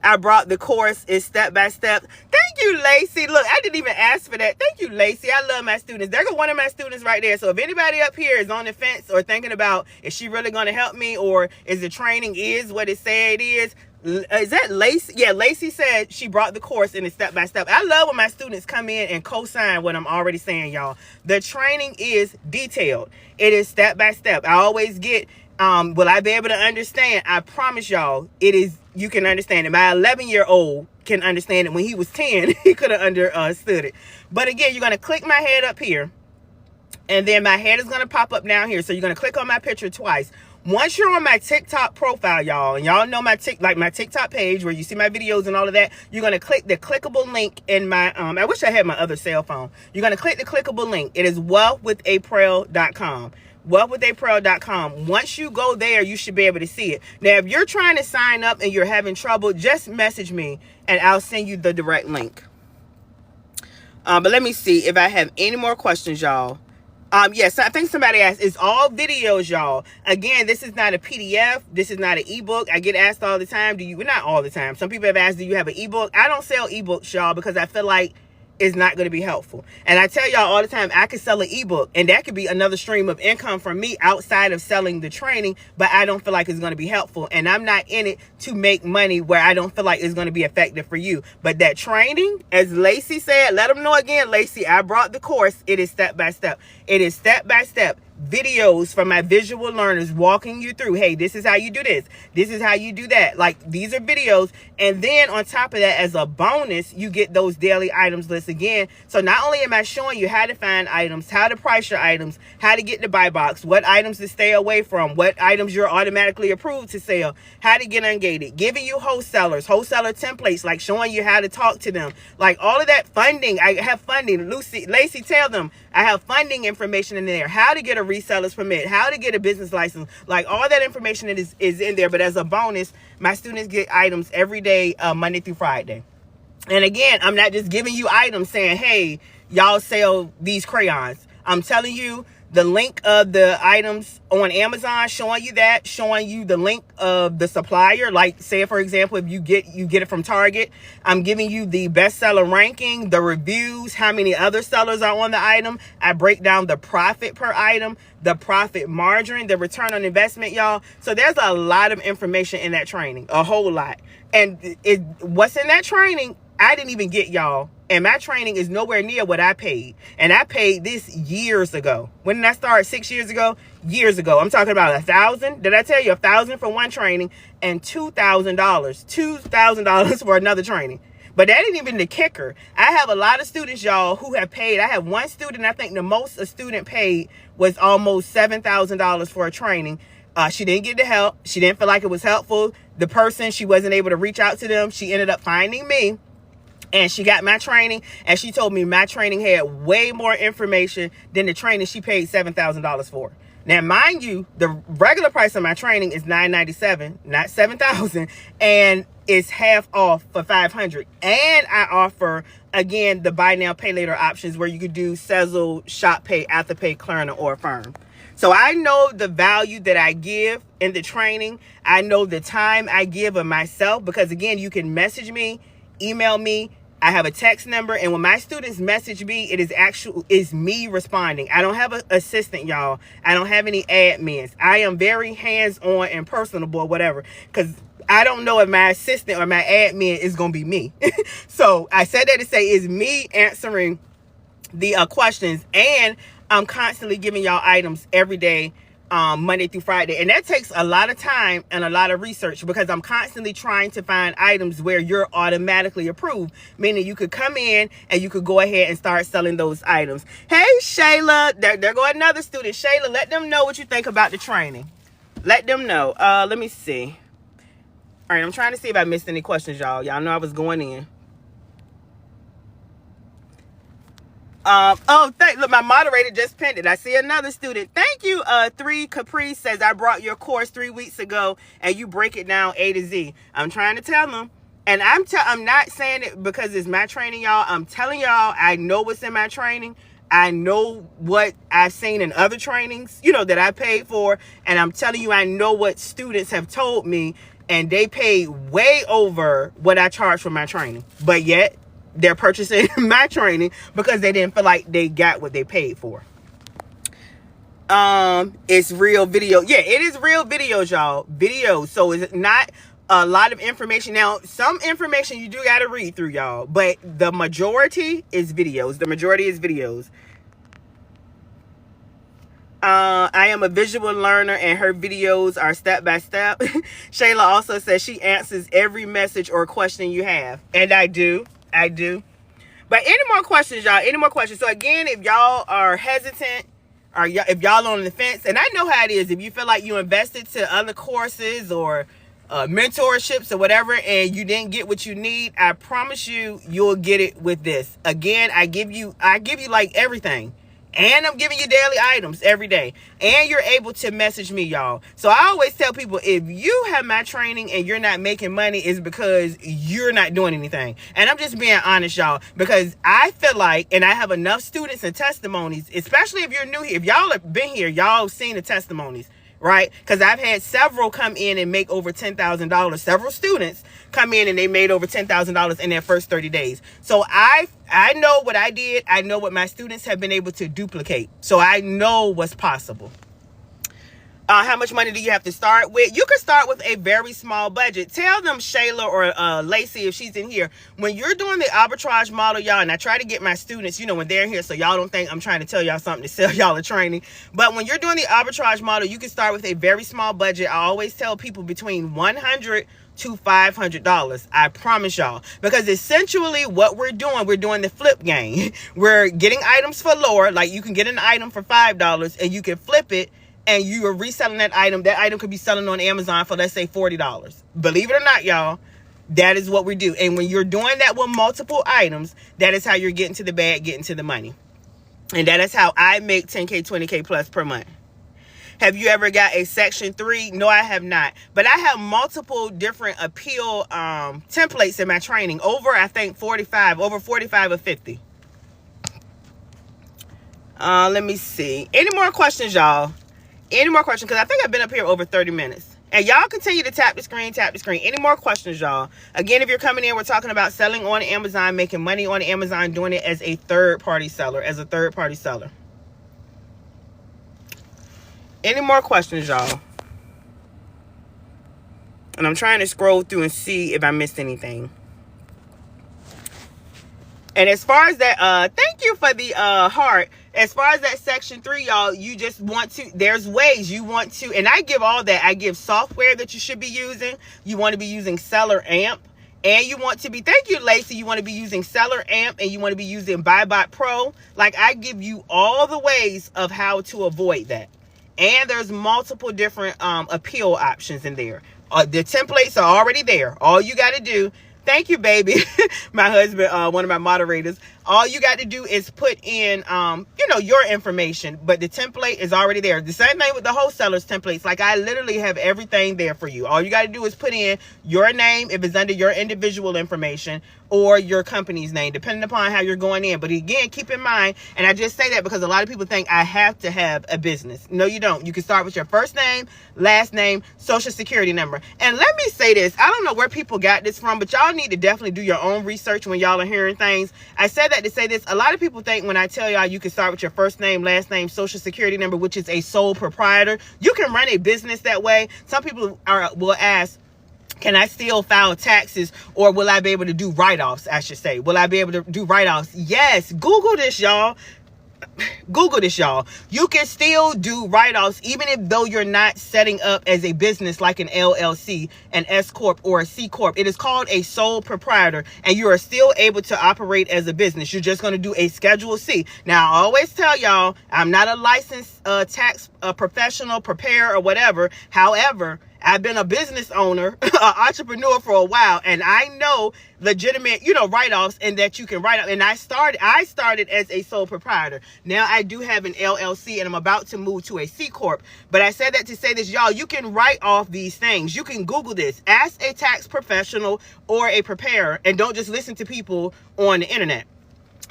[SPEAKER 1] I brought the course. It's step by step. Thank you, Lacey. Look, I didn't even ask for that. Thank you, Lacey. I love my students. There go one of my students right there. So if anybody up here is on the fence or thinking about, is she really going to help me, or is the training is what it said it is that Lacey? Yeah, Lacey said she brought the course in a step by step. I love when my students come in and co-sign what I'm already saying, y'all. The training is detailed. It is step by step. I always get, will I be able to understand? I promise y'all, it is. You can understand it. My 11-year-old can understand it. When he was 10, he could have understood it. But again, you're going to click my head up here, and then my head is going to pop up down here. So you're going to click on my picture twice. Once you're on my TikTok profile, y'all, and y'all know my TikTok page where you see my videos and all of that, you're going to click the clickable link in my, I wish I had my other cell phone. You're going to click the clickable link. It is wealthwithaprell.com. wealthwithaprell.com. Once you go there, you should be able to see it. Now, if you're trying to sign up and you're having trouble, just message me and I'll send you the direct link. But let me see if I have any more questions, y'all. Yes, I think somebody asked, it's all videos, y'all. Again, this is not a PDF. This is not an ebook. I get asked all the time, well, not all the time. Some people have asked, do you have an ebook? I don't sell ebooks, y'all, because I feel like it's not going to be helpful. And I tell y'all all the time, I could sell an ebook and that could be another stream of income for me outside of selling the training, but I don't feel like it's going to be helpful. And I'm not in it to make money where I don't feel like it's going to be effective for you. But that training, as Lacey said, let them know again, Lacey, I brought the course. It is step by step. It is step by step videos from my visual learners walking you through, hey, this is how you do this, this is how you do that. Like, these are videos. And then on top of that, as a bonus, you get those daily items lists again. So not only am I showing you how to find items, how to price your items, how to get the buy box, what items to stay away from, what items you're automatically approved to sell, how to get ungated, giving you wholesaler templates, like showing you how to talk to them, like all of that funding. I have funding. Lacey, tell them I have funding information in there, how to get a reseller's permit, how to get a business license, like all that information is in there. But as a bonus, my students get items every day, Monday through Friday. And again, I'm not just giving you items saying, hey, y'all sell these crayons. I'm telling you the link of the items on Amazon, showing you that, showing you the link of the supplier. Like, say, for example, if you get it from Target, I'm giving you the bestseller ranking, the reviews, how many other sellers are on the item. I break down the profit per item, the profit margin, the return on investment, y'all. So there's a lot of information in that training, a whole lot. And what's in that training, I didn't even get, y'all. And my training is nowhere near what I paid. And I paid this years ago. When did I start? 6 years ago? Years ago. I'm talking about $1,000. Did I tell you $1,000 for one training and $2,000 for another training? But that ain't even the kicker. I have a lot of students, y'all, who have paid. I have one student, I think the most a student paid was almost $7,000 for a training. She didn't get the help. She didn't feel like it was helpful. The person, she wasn't able to reach out to them. She ended up finding me. And she got my training, and she told me my training had way more information than the training she paid $7,000 for. Now, mind you, the regular price of my training is $997, not $7,000, and it's half off for $500. And I offer, again, the buy now, pay later options where you could do Sezzle, Shop Pay, Afterpay, Klarna, or Affirm. So I know the value that I give in the training. I know the time I give of myself because, again, you can message me, email me. I have a text number, and when my students message me, it's me responding. I don't have an assistant, y'all. I don't have any admins. I am very hands-on and personable, whatever, because I don't know if my assistant or my admin is going to be me. So I said that to say it's me answering the questions, and I'm constantly giving y'all items every day, Monday through Friday. And that takes a lot of time and a lot of research because I'm constantly trying to find items where you're automatically approved, meaning you could come in and you could go ahead and start selling those items. Hey, Shayla, there go another student. Shayla, let them know what you think about the training. Let them know. Let me see. All right, I'm trying to see if I missed any questions, y'all. Y'all know I was going in. Look, my moderator just pinned it. I see another student. Thank you. 3 Caprice says, I brought your course 3 weeks ago and you break it down A to Z. I'm trying to tell them, and I'm not saying it because it's my training, y'all. I'm telling y'all, I know what's in my training. I know what I've seen in other trainings, that I paid for. And I'm telling you, I know what students have told me, and they paid way over what I charged for my training. But yet, they're purchasing my training because they didn't feel like they got what they paid for. It's real video. Yeah, it is real videos, y'all. Videos. So it's not a lot of information. Now, some information you do got to read through, y'all. But the majority is videos. The majority is videos. I am a visual learner and her videos are step by step. Shayla also says she answers every message or question you have. And I do. But any more questions, y'all? Any more questions? So again, if y'all are hesitant or if y'all on the fence, and I know how it is, if you feel like you invested to other courses or mentorships or whatever and you didn't get what you need, I promise you, you'll get it with this. Again, I give you like everything. And I'm giving you daily items every day. And you're able to message me, y'all. So I always tell people, if you have my training and you're not making money, it's because you're not doing anything. And I'm just being honest, y'all, because I feel like, and I have enough students and testimonies, especially if you're new here. If y'all have been here, y'all have seen the testimonies, right? Because I've had several come in and make over $10,000. Several students come in and they made over $10,000 in their first 30 days. So I know what I did. I know what my students have been able to duplicate. So I know what's possible. How much money do you have to start with? You can start with a very small budget. Tell them, Shayla or Lacey, if she's in here, when you're doing the arbitrage model, y'all, and I try to get my students, when they're here, so y'all don't think I'm trying to tell y'all something to sell y'all a training. But when you're doing the arbitrage model, you can start with a very small budget. I always tell people between $100 to $500. I promise y'all, because essentially what we're doing the flip game. We're getting items for lower, like you can get an item for $5 and you can flip it, and you are reselling that item. That item could be selling on Amazon for, let's say, $40. Believe it or not, y'all, that is what we do. And when you're doing that with multiple items, that is how you're getting to the bag, getting to the money. And that is how I make 10K, 20K plus per month. Have you ever got a Section 3? No, I have not. But I have multiple different appeal templates in my training. I think 45 or 50. Let me see. Any more questions, y'all? Any more questions? Because I think I've been up here over 30 minutes. And y'all continue to tap the screen, tap the screen. Any more questions, y'all? Again, if you're coming in, we're talking about selling on Amazon, making money on Amazon, doing it as a third-party seller, Any more questions, y'all? And I'm trying to scroll through and see if I missed anything. And as far as that, thank you for the heart. As far as that Section 3, y'all, you just want to, there's ways you want to, and I give all that. I give software that you should be using. You want to be using Seller Amp. And you want to be, thank you, Lacey, you want to be using Seller Amp, and you want to be using BuyBot Pro. Like, I give you all the ways of how to avoid that. And there's multiple different appeal options in there. The templates are already there. All you got to do, thank you, baby. My husband, one of my moderators. All you got to do is put in, your information. But the template is already there. The same thing with the wholesalers templates. Like, I literally have everything there for you. All you got to do is put in your name if it's under your individual information, or your company's name, depending upon how you're going in. But again, keep in mind, and I just say that because a lot of people think I have to have a business. No, you don't. You can start with your first name, last name, social security number. And let me say this. I don't know where people got this from, but y'all need to definitely do your own research when y'all are hearing things. I said that to say this. A lot of people think when I tell y'all you can start with your first name, last name, social security number, which is a sole proprietor, you can run a business that way. Some people will ask, can I still file taxes, or will I be able to do write-offs, I should say? Will I be able to do write-offs? Yes. Google this, y'all. Google this, y'all. You can still do write-offs even if though you're not setting up as a business like an LLC, an S Corp, or a C Corp. It is called a sole proprietor, and you are still able to operate as a business. You're just going to do a Schedule C. Now, I always tell y'all, I'm not a licensed tax professional, preparer, or whatever. However, I've been a business owner, an entrepreneur for a while, and I know legitimate, write-offs, and that you can write up. And I started as a sole proprietor. Now I do have an LLC, and I'm about to move to a C Corp. But I said that to say this, y'all, you can write off these things. You can Google this. Ask a tax professional or a preparer, and don't just listen to people on the internet.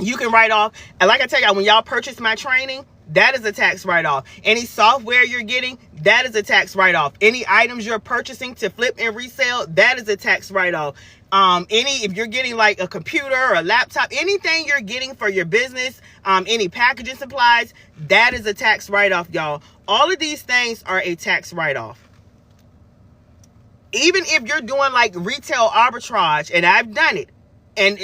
[SPEAKER 1] You can write off, and like I tell y'all, when y'all purchase my training, that is a tax write-off. Any software you're getting, that is a tax write-off. Any items you're purchasing to flip and resell, that is a tax write-off. If you're getting like a computer or a laptop, anything you're getting for your business, any packaging supplies, that is a tax write-off, y'all. All of these things are a tax write-off. Even if you're doing like retail arbitrage, and I've done it, and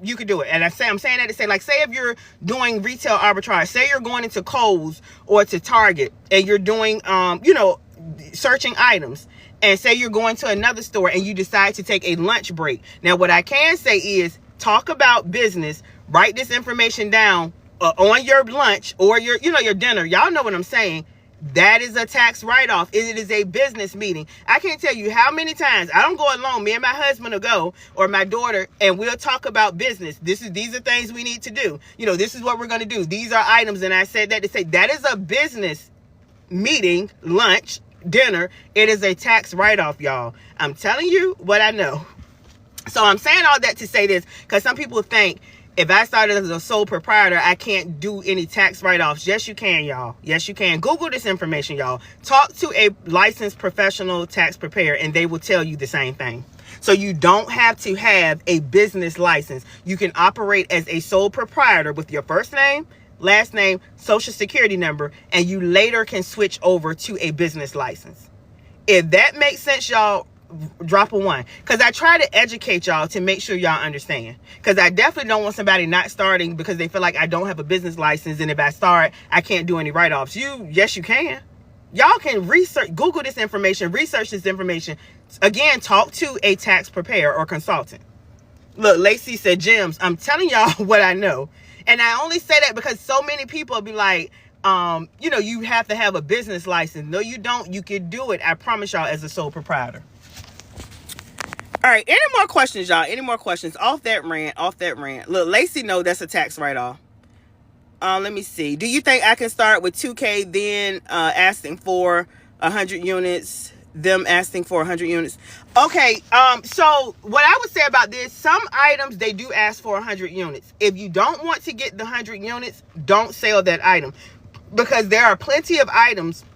[SPEAKER 1] you could do it. And I'm saying that to say, like, say if you're doing retail arbitrage, say you're going into Kohl's or to Target, and you're doing, searching items, and say you're going to another store and you decide to take a lunch break. Now, what I can say is talk about business, write this information down on your lunch or your dinner. Y'all know what I'm saying. That is a tax write-off. It is a business meeting. I can't tell you how many times I don't go alone. Me and my husband will go, or my daughter, and we'll talk about business. These are things we need to do. This is what we're going to do. These are items. And I said that to say that is a business meeting, lunch, dinner. It is a tax write-off, y'all. I'm telling you what I know. So I'm saying all that to say this, because some people think if I started as a sole proprietor, I can't do any tax write-offs. Yes, you can, y'all. Yes, you can. Google this information, y'all. Talk to a licensed professional tax preparer, and they will tell you the same thing. So you don't have to have a business license. You can operate as a sole proprietor with your first name, last name, social security number, and you later can switch over to a business license. If that makes sense, y'all, drop a 1, because I try to educate y'all to make sure y'all understand, because I definitely don't want somebody not starting because they feel like I don't have a business license, and if I start I can't do any write-offs. Yes, you can. Y'all can Google this information, research this information. Again, talk to a tax preparer or consultant. Look, Lacey said, gems, I'm telling y'all what I know. And I only say that because so many people be like, you have to have a business license. No, you don't. You can do it, I promise y'all, as a sole proprietor. All right, any more questions, y'all? Any more questions? Off that rant. Look, Lacey, no, that's a tax write-off. Let me see. Do you think I can start with 2K, then asking for 100 units, them asking for 100 units? Okay, so what I would say about this, some items, they do ask for 100 units. If you don't want to get the 100 units, don't sell that item, because there are plenty of items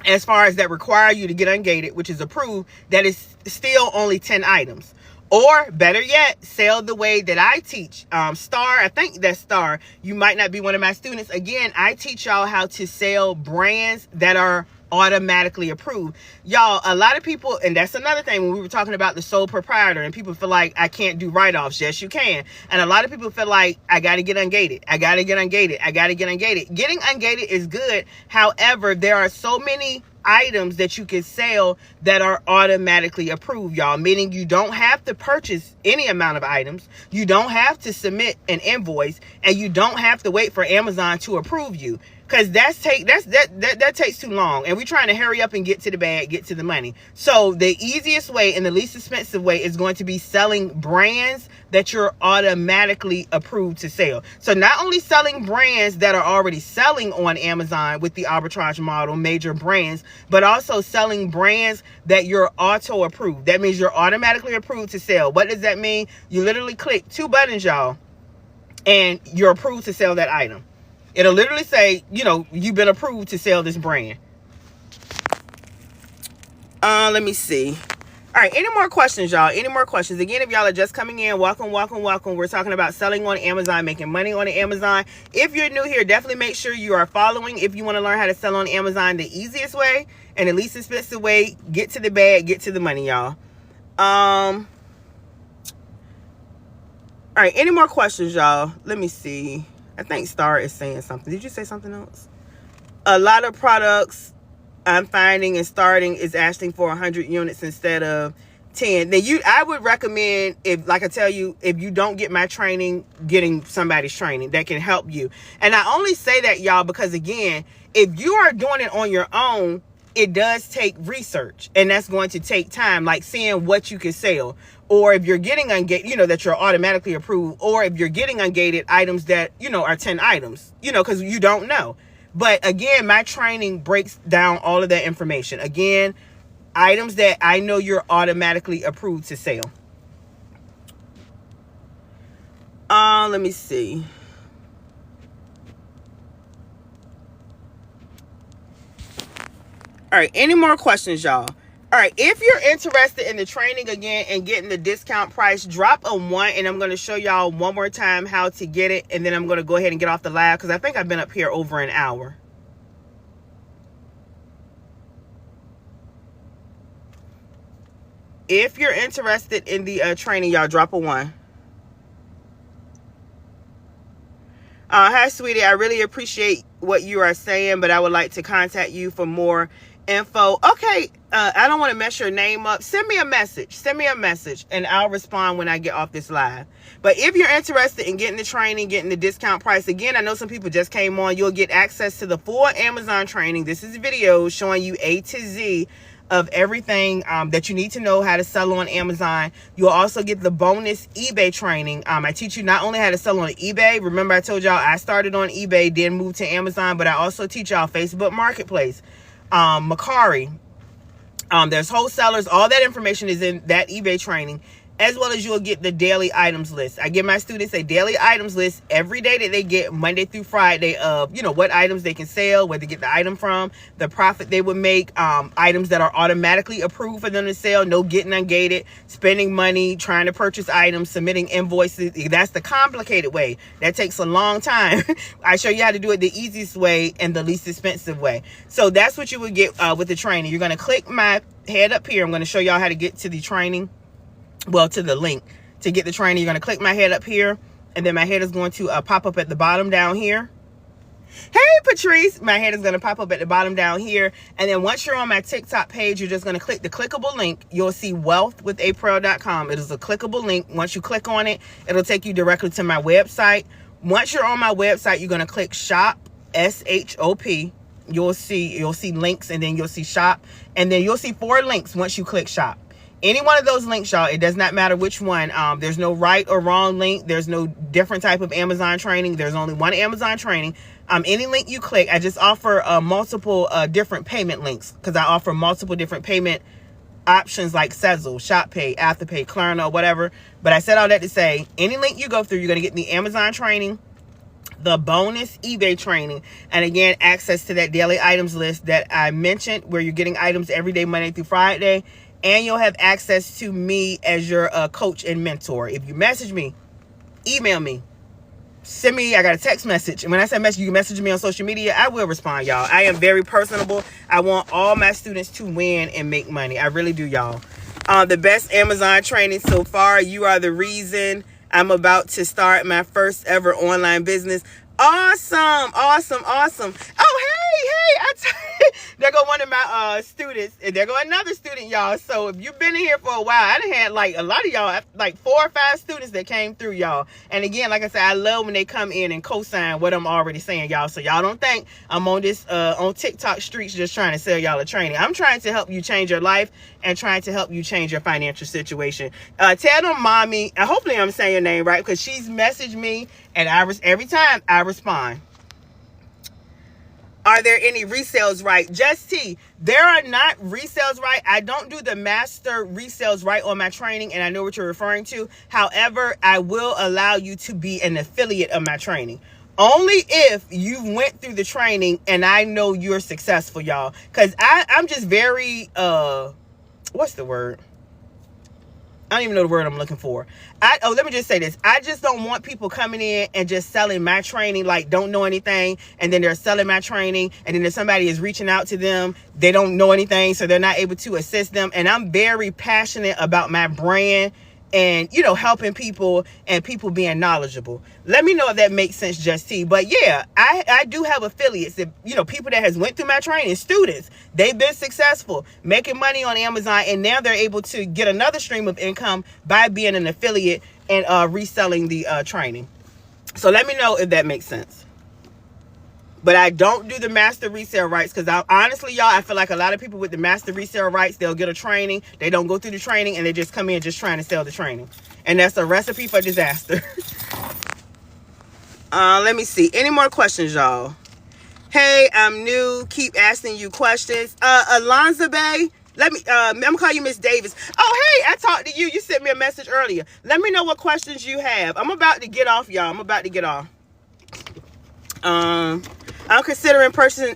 [SPEAKER 1] as far as that require you to get ungated, which is approved, that is still only 10 items. Or better yet, sell the way that I teach. Star, I think that's Star. You might not be one of my students. Again, I teach y'all how to sell brands that are automatically approved. Y'all, a lot of people, and that's another thing when we were talking about the sole proprietor, and people feel like I can't do write-offs. Yes, you can. And a lot of people feel like I got to get ungated. Getting ungated is good. However, there are so many items that you can sell that are automatically approved, y'all, meaning you don't have to purchase any amount of items, you don't have to submit an invoice, and you don't have to wait for Amazon to approve you, because that takes too long, and we're trying to hurry up and get to the bag, get to the money. So the easiest way and the least expensive way is going to be selling brands that you're automatically approved to sell. So not only selling brands that are already selling on Amazon with the arbitrage model, major brands, but also selling brands that you're auto approved. That means you're automatically approved to sell. What does that mean? You literally click 2 buttons, y'all, and you're approved to sell that item. It'll literally say, you've been approved to sell this brand. Let me see. All right, any more questions, y'all? Any more questions? Again, if y'all are just coming in, welcome. We're talking about selling on Amazon, making money on Amazon. If you're new here, definitely make sure you are following. If you want to learn how to sell on Amazon the easiest way and the least expensive way, get to the bag, get to the money, y'all. All right, any more questions, y'all? Let me see. I think Star is saying something. Did you say something else? A lot of products I'm finding and starting is asking for 100 units instead of 10. Then I would recommend, if, like I tell you, if you don't get my training, getting somebody's training that can help you. And I only say that, y'all, because again, if you are doing it on your own, it does take research, and that's going to take time, like seeing what you can sell. Or if you're getting ungated, that you're automatically approved, or if you're getting ungated items that, are 10 items, because you don't know. But again, my training breaks down all of that information. Again, items that I know you're automatically approved to sell. Let me see. All right, any more questions, y'all? All right, if you're interested in the training again and getting the discount price, drop a 1, and I'm going to show y'all one more time how to get it, and then I'm going to go ahead and get off the live because I think I've been up here over an hour. If you're interested in the training, y'all, drop a 1. Hi, sweetie. I really appreciate what you are saying, but I would like to contact you for more info. Okay, I don't want to mess your name up. Send me a message, and I'll respond when I get off this live. But if you're interested in getting the training, getting the discount price, again, I know some people just came on, you'll get access to the full Amazon training. This is videos showing you A to Z of everything that you need to know how to sell on Amazon. You'll also get the bonus eBay training. I teach you not only how to sell on eBay. Remember, I told y'all I started on eBay, then moved to Amazon, but I also teach y'all Facebook Marketplace, Macari. There's wholesalers. All that information is in that eBay training, as well as you'll get the daily items list. I give my students a daily items list every day that they get, Monday through Friday, of, you know, what items they can sell, where to get the item from, the profit they would make, items that are automatically approved for them to sell, no getting ungated, spending money, trying to purchase items, submitting invoices. That's the complicated way. That takes a long time. I show you how to do it the easiest way and the least expensive way. So that's what you would get with the training. You're going to click my head up here. I'm going to show y'all how to get to the training. Well, to the link to get the training. You're going to click my head up here, and then my head is going to pop up at the bottom down here. Hey, Patrice. My head is going to pop up at the bottom down here. And then once you're on my TikTok page, you're just going to click the clickable link. You'll see wealthwithaprell.com. It is a clickable link. Once you click on it, it'll take you directly to my website. Once you're on my website, you're going to click shop, S-H-O-P. You'll see links, and then you'll see shop, and then you'll see 4 links once you click shop. Any one of those links, y'all, it does not matter which one. There's no right or wrong link. There's no different type of Amazon training. There's only one Amazon training. Any link you click, I just offer multiple different payment links, because I offer multiple different payment options like Sezzle, ShopPay, Afterpay, Klarna, whatever. But I said all that to say, any link you go through, you're going to get the Amazon training, the bonus eBay training, and again, access to that daily items list that I mentioned, where you're getting items every day, Monday through Friday. And you'll have access to me as your coach and mentor. If you message me, email me, send me, I got a text message. And when I say message, you can message me on social media. I will respond, y'all. I am very personable. I want all my students to win and make money. I really do, y'all. The best Amazon training so far. You are the reason I'm about to start my first ever online business. Awesome. Oh, hey, there go one of my students, and there go another student, y'all. So if you've been in here for a while, I done had like a lot of y'all, like 4 or 5 students that came through, y'all. And again, like I said, I love when they come in and co-sign what I'm already saying, y'all. So y'all don't think I'm on this on TikTok streets just trying to sell y'all a training. I'm trying to help you change your life and trying to help you change your financial situation. Tell them mommy, and hopefully I'm saying your name right, because she's messaged me, and every time I respond. Are there any resales right? Just T, there are not resales right. I don't do the master resales right on my training, and I know what you're referring to. However, I will allow you to be an affiliate of my training. Only if you went through the training and I know you're successful, y'all. Because I'm just very, what's the word? I don't even know the word I'm looking for. Let me just say this. I just don't want people coming in and just selling my training, like don't know anything, and then they're selling my training, and then if somebody is reaching out to them, they don't know anything, so they're not able to assist them. And I'm very passionate about my brand and, you know, helping people and people being knowledgeable. Let me know if that makes sense, Just T. But yeah, I do have affiliates that, you know, people that has went through my training, students, they've been successful making money on Amazon, and now they're able to get another stream of income by being an affiliate and reselling the training. So let me know if that makes sense. But I don't do the master resale rights, because honestly, y'all, I feel like a lot of people with the master resale rights, they'll get a training, they don't go through the training, and they just come in just trying to sell the training. And that's a recipe for disaster. Let me see. Any more questions, y'all? Hey, I'm new. Keep asking you questions. Alonza Bay, I'm gonna call you Miss Davis. Oh, hey, I talked to you. You sent me a message earlier. Let me know what questions you have. I'm about to get off, y'all. I'm about to get off. I'm considering purchasing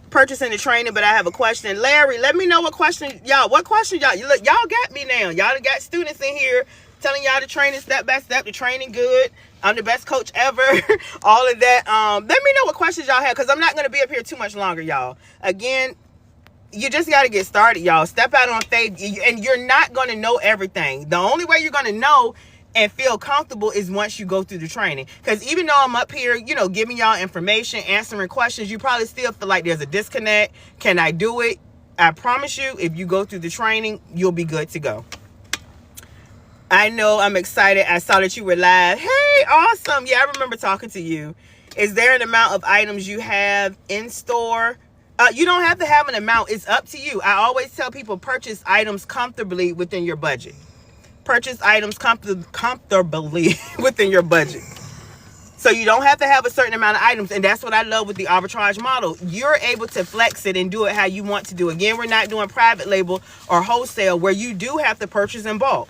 [SPEAKER 1] the training, but I have a question. Larry, let me know what question, y'all. What question, y'all? Look, y'all got me now. Y'all got students in here telling y'all the training step by step, the training good. I'm the best coach ever. All of that. Let me know what questions y'all have, because I'm not going to be up here too much longer, y'all. Again, you just got to get started, y'all. Step out on faith, and you're not going to know everything. The only way you're going to know and feel comfortable is once you go through the training. Because even though I'm up here, you know, giving y'all information, answering questions, you probably still feel like there's a disconnect. Can I do it? I promise you, if you go through the training, you'll be good to go. I know, I'm excited. I saw that you were live. Hey, awesome. Yeah, I remember talking to you. Is there an amount of items you have in store? You don't have to have an amount. It's up to you. I always tell people, purchase items comfortably within your budget. Purchase items comfortably within your budget. So you don't have to have a certain amount of items. And that's what I love with the arbitrage model. You're able to flex it and do it how you want to do it. Again, we're not doing private label or wholesale where you do have to purchase in bulk.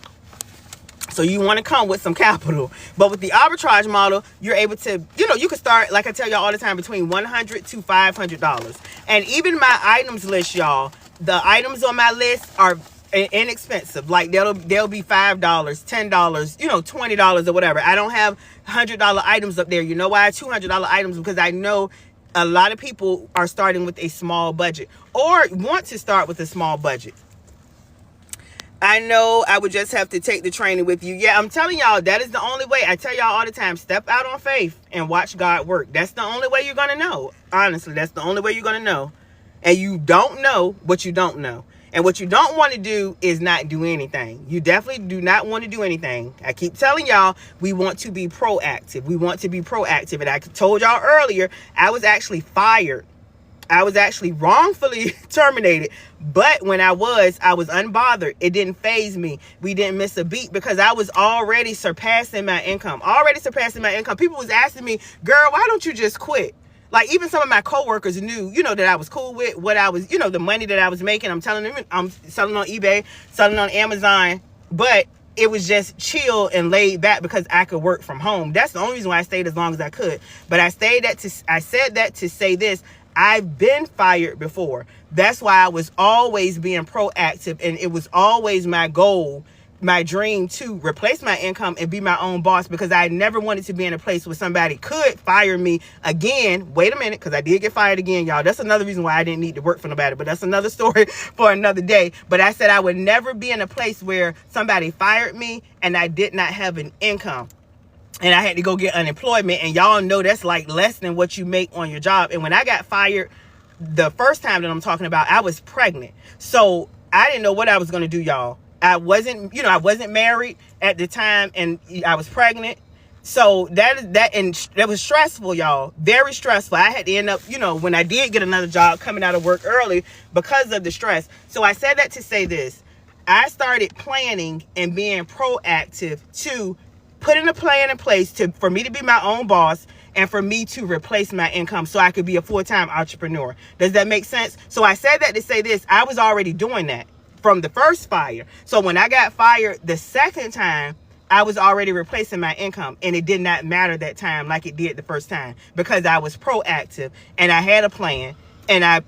[SPEAKER 1] So you want to come with some capital. But with the arbitrage model, you're able to, you know, you can start, like I tell y'all all the time, between $100 to $500. And even my items list, y'all, the items on my list are inexpensive. Like they'll be $5, $10, you know, $20 or whatever. I don't have $100 items up there. You know why? $200 items, because I know a lot of people are starting with a small budget or want to start with a small budget. I know I would just have to take the training with you. Yeah, I'm telling y'all, that is the only way. I tell y'all all the time, step out on faith and watch God work. That's the only way you're going to know. Honestly, that's the only way you're going to know. And you don't know what you don't know. And what you don't want to do is not do anything. You definitely do not want to do anything. I keep telling y'all, we want to be proactive. We want to be proactive. And I told y'all earlier, I was actually fired. I was actually wrongfully terminated. But when I was unbothered. It didn't faze me. We didn't miss a beat because I was already surpassing my income. People was asking me, girl, why don't you just quit? Like even some of my coworkers knew, you know, that I was cool with what I was, you know, the money that I was making. I'm telling them I'm selling on eBay, selling on Amazon, but it was just chill and laid back because I could work from home. That's the only reason why I stayed as long as I could. But I said that to say this. I've been fired before. That's why I was always being proactive, and it was always my goal, my dream to replace my income and be my own boss, because I never wanted to be in a place where somebody could fire me again. Wait a minute, because I did get fired again, y'all. That's another reason why I didn't need to work for nobody, but that's another story for another day. But I said I would never be in a place where somebody fired me and I did not have an income. And I had to go get unemployment. And y'all know that's like less than what you make on your job. And when I got fired the first time that I'm talking about, I was pregnant. So I didn't know what I was going to do, y'all. I wasn't married at the time, and I was pregnant. So that was stressful, y'all. Very stressful. I had to end up, you know, when I did get another job, coming out of work early because of the stress. So I said that to say this. I started planning and being proactive to putting a plan in place for me to be my own boss and for me to replace my income so I could be a full-time entrepreneur. Does that make sense? So I said that to say this. I was already doing that from the first fire. So when I got fired the second time, I was already replacing my income, and it did not matter that time like it did the first time because I was proactive and I had a plan, and I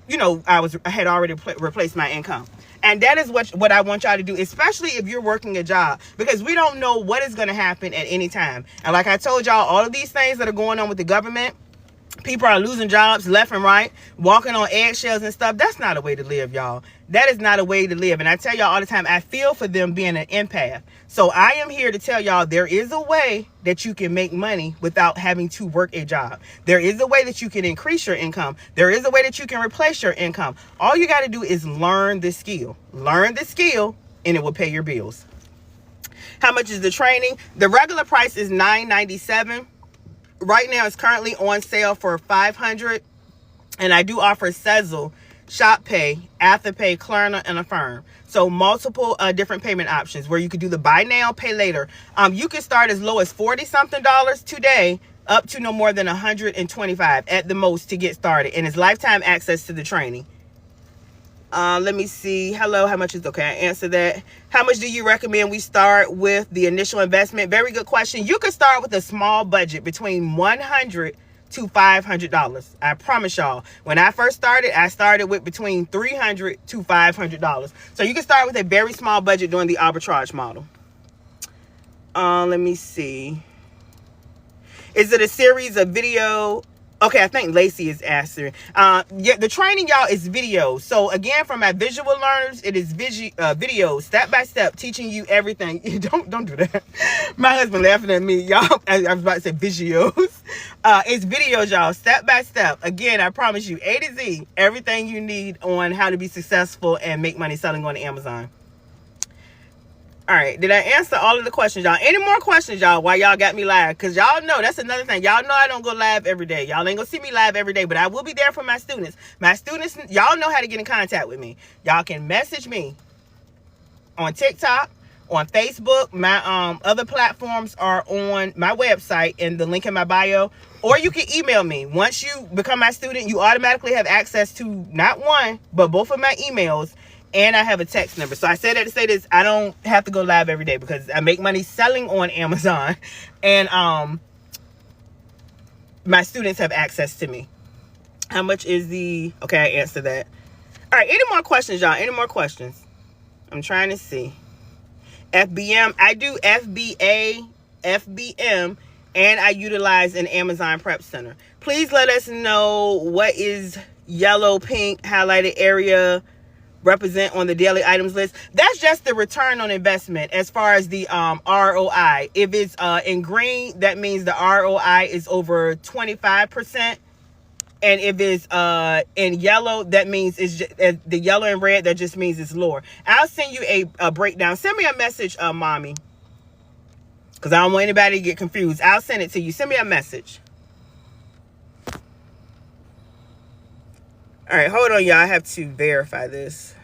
[SPEAKER 1] had already replaced my income. And that is what I want y'all to do, especially if you're working a job, because we don't know what is going to happen at any time. And like I told y'all, all of these things that are going on with the government, people are losing jobs left and right, walking on eggshells and stuff. That's not a way to live, y'all. That is not a way to live. And I tell y'all all the time, I feel for them being an empath. So I am here to tell y'all there is a way that you can make money without having to work a job. There is a way that you can increase your income. There is a way that you can replace your income. All you got to do is learn the skill. Learn the skill, and it will pay your bills. How much is the training? The regular price is $9.97. Right now, it's currently on sale for $500, and I do offer Sezzle, Shop Pay, Afterpay, Klarna, and Affirm. So multiple different payment options where you could do the buy now, pay later. You can start as low as $40-something today, up to no more than $125 at the most to get started, and it's lifetime access to the training. Let me see. Hello, how much is okay? I answered that. How much do you recommend we start with the initial investment? Very good question. You could start with a small budget between $100 to $500. I promise y'all. When I first started, I started with between $300 to $500. So you can start with a very small budget doing the arbitrage model. Let me see. Is it a series of video Okay, I think Lacey is asking. Yeah, the training, y'all, is video. So again, for my visual learners, it is video, step by step, teaching you everything. Don't do that. My husband laughing at me, y'all. I was about to say videos. It's videos, y'all, step by step. Again, I promise you, A to Z, everything you need on how to be successful and make money selling on Amazon. All right, did I answer all of the questions, y'all? Any more questions, y'all, while y'all got me live? Because y'all know, that's another thing. Y'all know I don't go live every day. Y'all ain't going to see me live every day, but I will be there for my students. My students, y'all know how to get in contact with me. Y'all can message me on TikTok, on Facebook. My other platforms are on my website and the link in my bio. Or you can email me. Once you become my student, you automatically have access to not one, but both of my emails. And I have a text number. So I said that to say this. I don't have to go live every day because I make money selling on Amazon. And my students have access to me. How much is the... Okay, I answered that. All right, any more questions, y'all? Any more questions? I'm trying to see. FBM. I do FBA, FBM, and I utilize an Amazon Prep Center. Please let us know what is yellow, pink, highlighted area represent on the daily items list. That's just the return on investment as far as the ROI. If it's in green, that means the ROI is over 25%. And if it's in yellow, that means it's just, the yellow and red, that just means it's lower. I'll send you a breakdown. Send me a message, mommy, because I don't want anybody to get confused. I'll send it to you. Send me a message. All right, hold on, y'all. I have to verify this.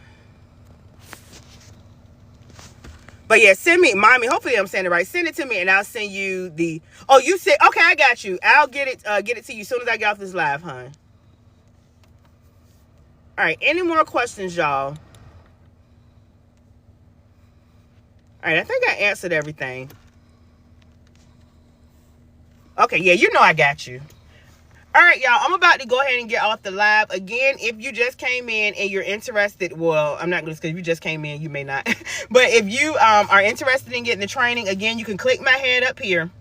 [SPEAKER 1] But yeah, send me, mommy. Hopefully I'm saying it right. Send it to me, and I'll send you the. Oh, you said okay. I got you. I'll get it to you as soon as I get off this live, hon. All right. Any more questions, y'all? All right. I think I answered everything. Okay. Yeah, you know I got you. All right, y'all, I'm about to go ahead and get off the live. Again, if you just came in and you're interested, well, I'm not going to say if you just came in, you may not. But if you are interested in getting the training, again, you can click my head up here.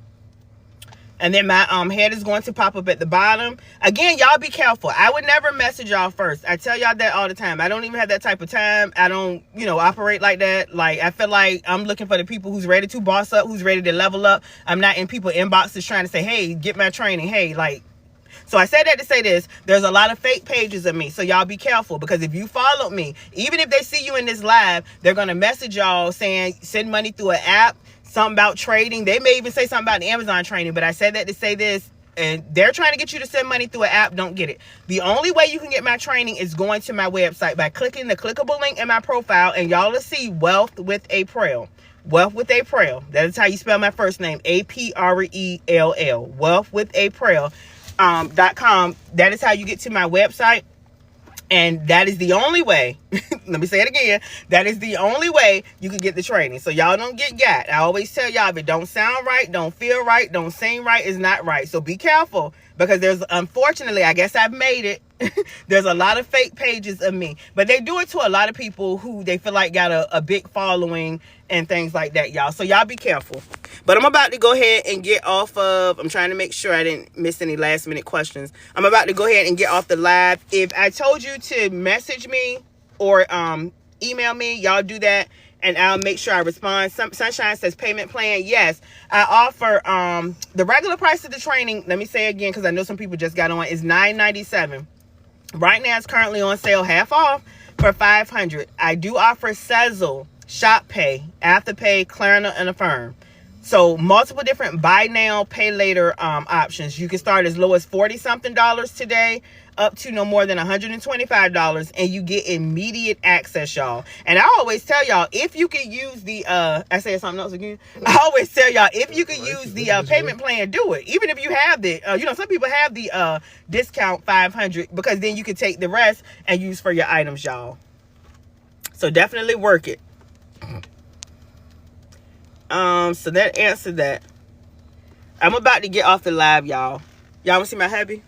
[SPEAKER 1] And then my head is going to pop up at the bottom. Again, y'all be careful. I would never message y'all first. I tell y'all that all the time. I don't even have that type of time. I don't, operate like that. Like, I feel like I'm looking for the people who's ready to boss up, who's ready to level up. I'm not in people inboxes trying to say, hey, get my training. Hey, like... So I said that to say this. There's a lot of fake pages of me. So y'all be careful, because if you follow me, even if they see you in this live, they're going to message y'all saying send money through an app, something about trading. They may even say something about the Amazon training, but I said that to say this. And they're trying to get you to send money through an app. Don't get it. The only way you can get my training is going to my website by clicking the clickable link in my profile, and y'all will see Wealth with Aprell. Wealth with Aprell. That is how you spell my first name, Aprell. Wealth with Aprell. .com. That is how you get to my website, and that is the only way. Let me say it again. That is the only way you can get the training. So y'all don't get got. I always tell y'all, if it don't sound right, don't feel right, don't seem right, it's not right. So be careful, because there's, unfortunately, I guess I've made it. There's a lot of fake pages of me, but they do it to a lot of people who they feel like got a big following and things like that, y'all. So y'all be careful. But I'm about to go ahead and get off of, I'm trying to make sure I didn't miss any last minute questions. I'm about to go ahead and get off the live. If I told you to message me or email me, y'all do that, and I'll make sure I respond. Sunshine says payment plan. Yes, I offer the regular price of the training. Let me say again, because I know some people just got on, is $9.97. Right now it's currently on sale, half off, for $500. I do offer Sezzle, Shop Pay, Afterpay, Klarna, and Affirm. So multiple different buy now, pay later options. You can start as low as $40-something today, up to no more than $125, and you get immediate access, y'all. And I always tell y'all, if you can use the I say something else again. I always tell y'all, if you can use the payment plan, do it. Even if you have the some people have the discount $500, because then you can take the rest and use for your items, y'all. So definitely work it. So that answered that. I'm about to get off the live, y'all. Y'all want to see my hubby?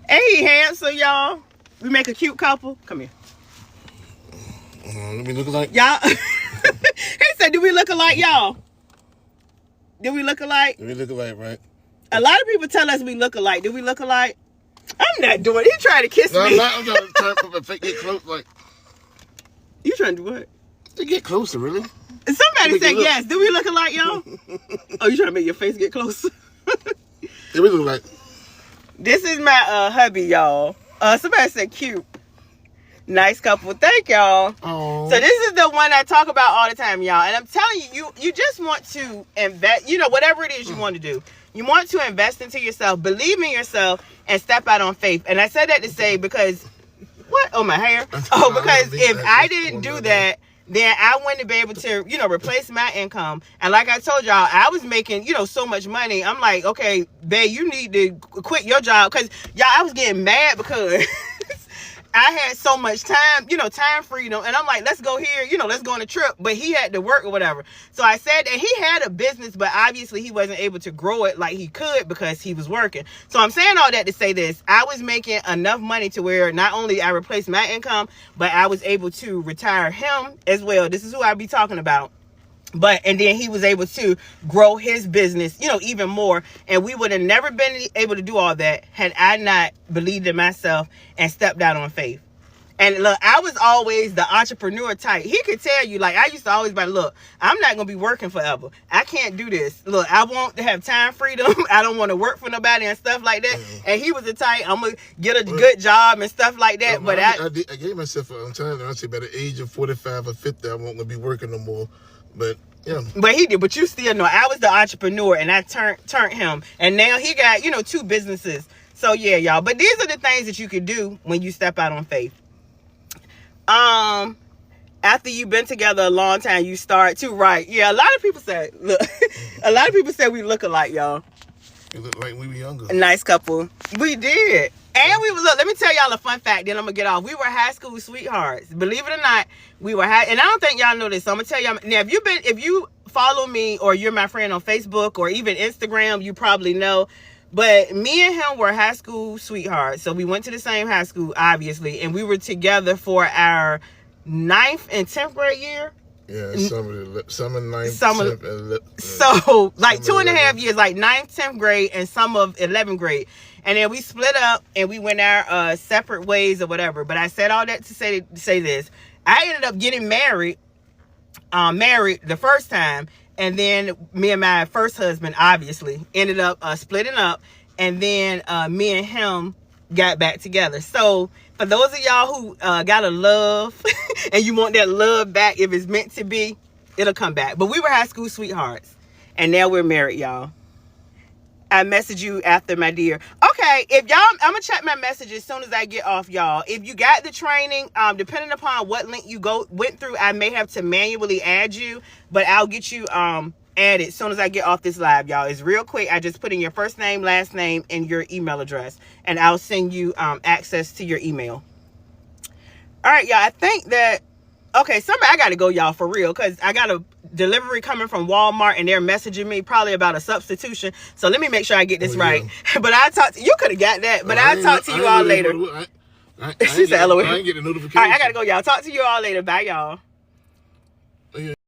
[SPEAKER 1] Hey, handsome, y'all. We make a cute couple. Come here.
[SPEAKER 2] Do we look alike?
[SPEAKER 1] Y'all. He said, do we look alike, y'all? Do we look alike?
[SPEAKER 2] Do we look alike, right?
[SPEAKER 1] A lot of people tell us we look alike. Do we look alike? I'm not doing it. He trying to kiss me.
[SPEAKER 2] I'm trying to get close. Like,
[SPEAKER 1] you trying to do what?
[SPEAKER 2] To get closer, really.
[SPEAKER 1] Somebody said yes. Do we look alike, y'all? Oh, you trying to make your face get closer?
[SPEAKER 2] Yeah, we look alike.
[SPEAKER 1] This is my hubby, y'all. Somebody said cute. Nice couple. Thank y'all.
[SPEAKER 2] Oh.
[SPEAKER 1] So this is the one I talk about all the time, y'all. And I'm telling you, you just want to invest, whatever it is you want to do. You want to invest into yourself, believe in yourself, and step out on faith. And I said that to say because, what? Oh, my hair? Oh, because if I didn't do that, then I wouldn't be able to, replace my income. And like I told y'all, I was making, so much money. I'm like, okay, babe, you need to quit your job. Because, y'all, I was getting mad because I had so much time, time freedom. And I'm like, let's go here, let's go on a trip. But he had to work or whatever. So I said that he had a business, but obviously he wasn't able to grow it like he could because he was working. So I'm saying all that to say this. I was making enough money to where not only I replaced my income, but I was able to retire him as well. This is who I be talking about. And then he was able to grow his business, even more. And we would have never been able to do all that had I not believed in myself and stepped out on faith. And look, I was always the entrepreneur type. He could tell you, like, I used to always be like, look, I'm not going to be working forever. I can't do this. Look, I want to have time freedom. I don't want to work for nobody and stuff like that. And he was the type, I'm going to get a good job and stuff like that. But I
[SPEAKER 2] gave myself a time. I say by the age of 45 or 50, I won't be working no more. But yeah.
[SPEAKER 1] But he did. But you still know I was the entrepreneur, and I turned him, and now he got 2 businesses. So yeah, y'all. But these are the things that you could do when you step out on faith. After you've been together a long time, you start to write. Yeah, a lot of people say, look, a lot of people say we look alike, y'all.
[SPEAKER 2] You look like we were younger.
[SPEAKER 1] A nice couple. We did. And we look, let me tell y'all a fun fact, then I'm going to get off. We were high school sweethearts. Believe it or not, we were and I don't think y'all know this, so I'm going to tell y'all. Now, if you follow me or you're my friend on Facebook or even Instagram, you probably know. But me and him were high school sweethearts. So we went to the same high school, obviously, and we were together for our 9th and 10th grade year.
[SPEAKER 2] Yeah, summer 9th, 10th,
[SPEAKER 1] so like 2.5 years, like 9th, 10th grade, and some of 11th grade. And then we split up and we went our separate ways or whatever. But I said all that to say this. I ended up getting married the first time. And then me and my first husband, obviously, ended up splitting up. And then me and him got back together. So for those of y'all who got a love and you want that love back, if it's meant to be, it'll come back. But we were high school sweethearts. And now we're married, y'all. I message you after, my dear. Okay, if y'all, I'm gonna check my messages as soon as I get off, y'all. If you got the training, depending upon what link you went through, I may have to manually add you, but I'll get you added as soon as I get off this live, y'all. It's real quick. I just put in your first name, last name, and your email address, and I'll send you access to your email. All right, y'all. I think that okay. I gotta go, y'all, for real, because I got a delivery coming from Walmart and they're messaging me probably about a substitution. So let me make sure I get this right. But I talked to you, could have got that, but I'll talk to you all later. She said, LOL.
[SPEAKER 2] I ain't get the notification.
[SPEAKER 1] All right, I gotta go, y'all. Talk to you all later. Bye, y'all.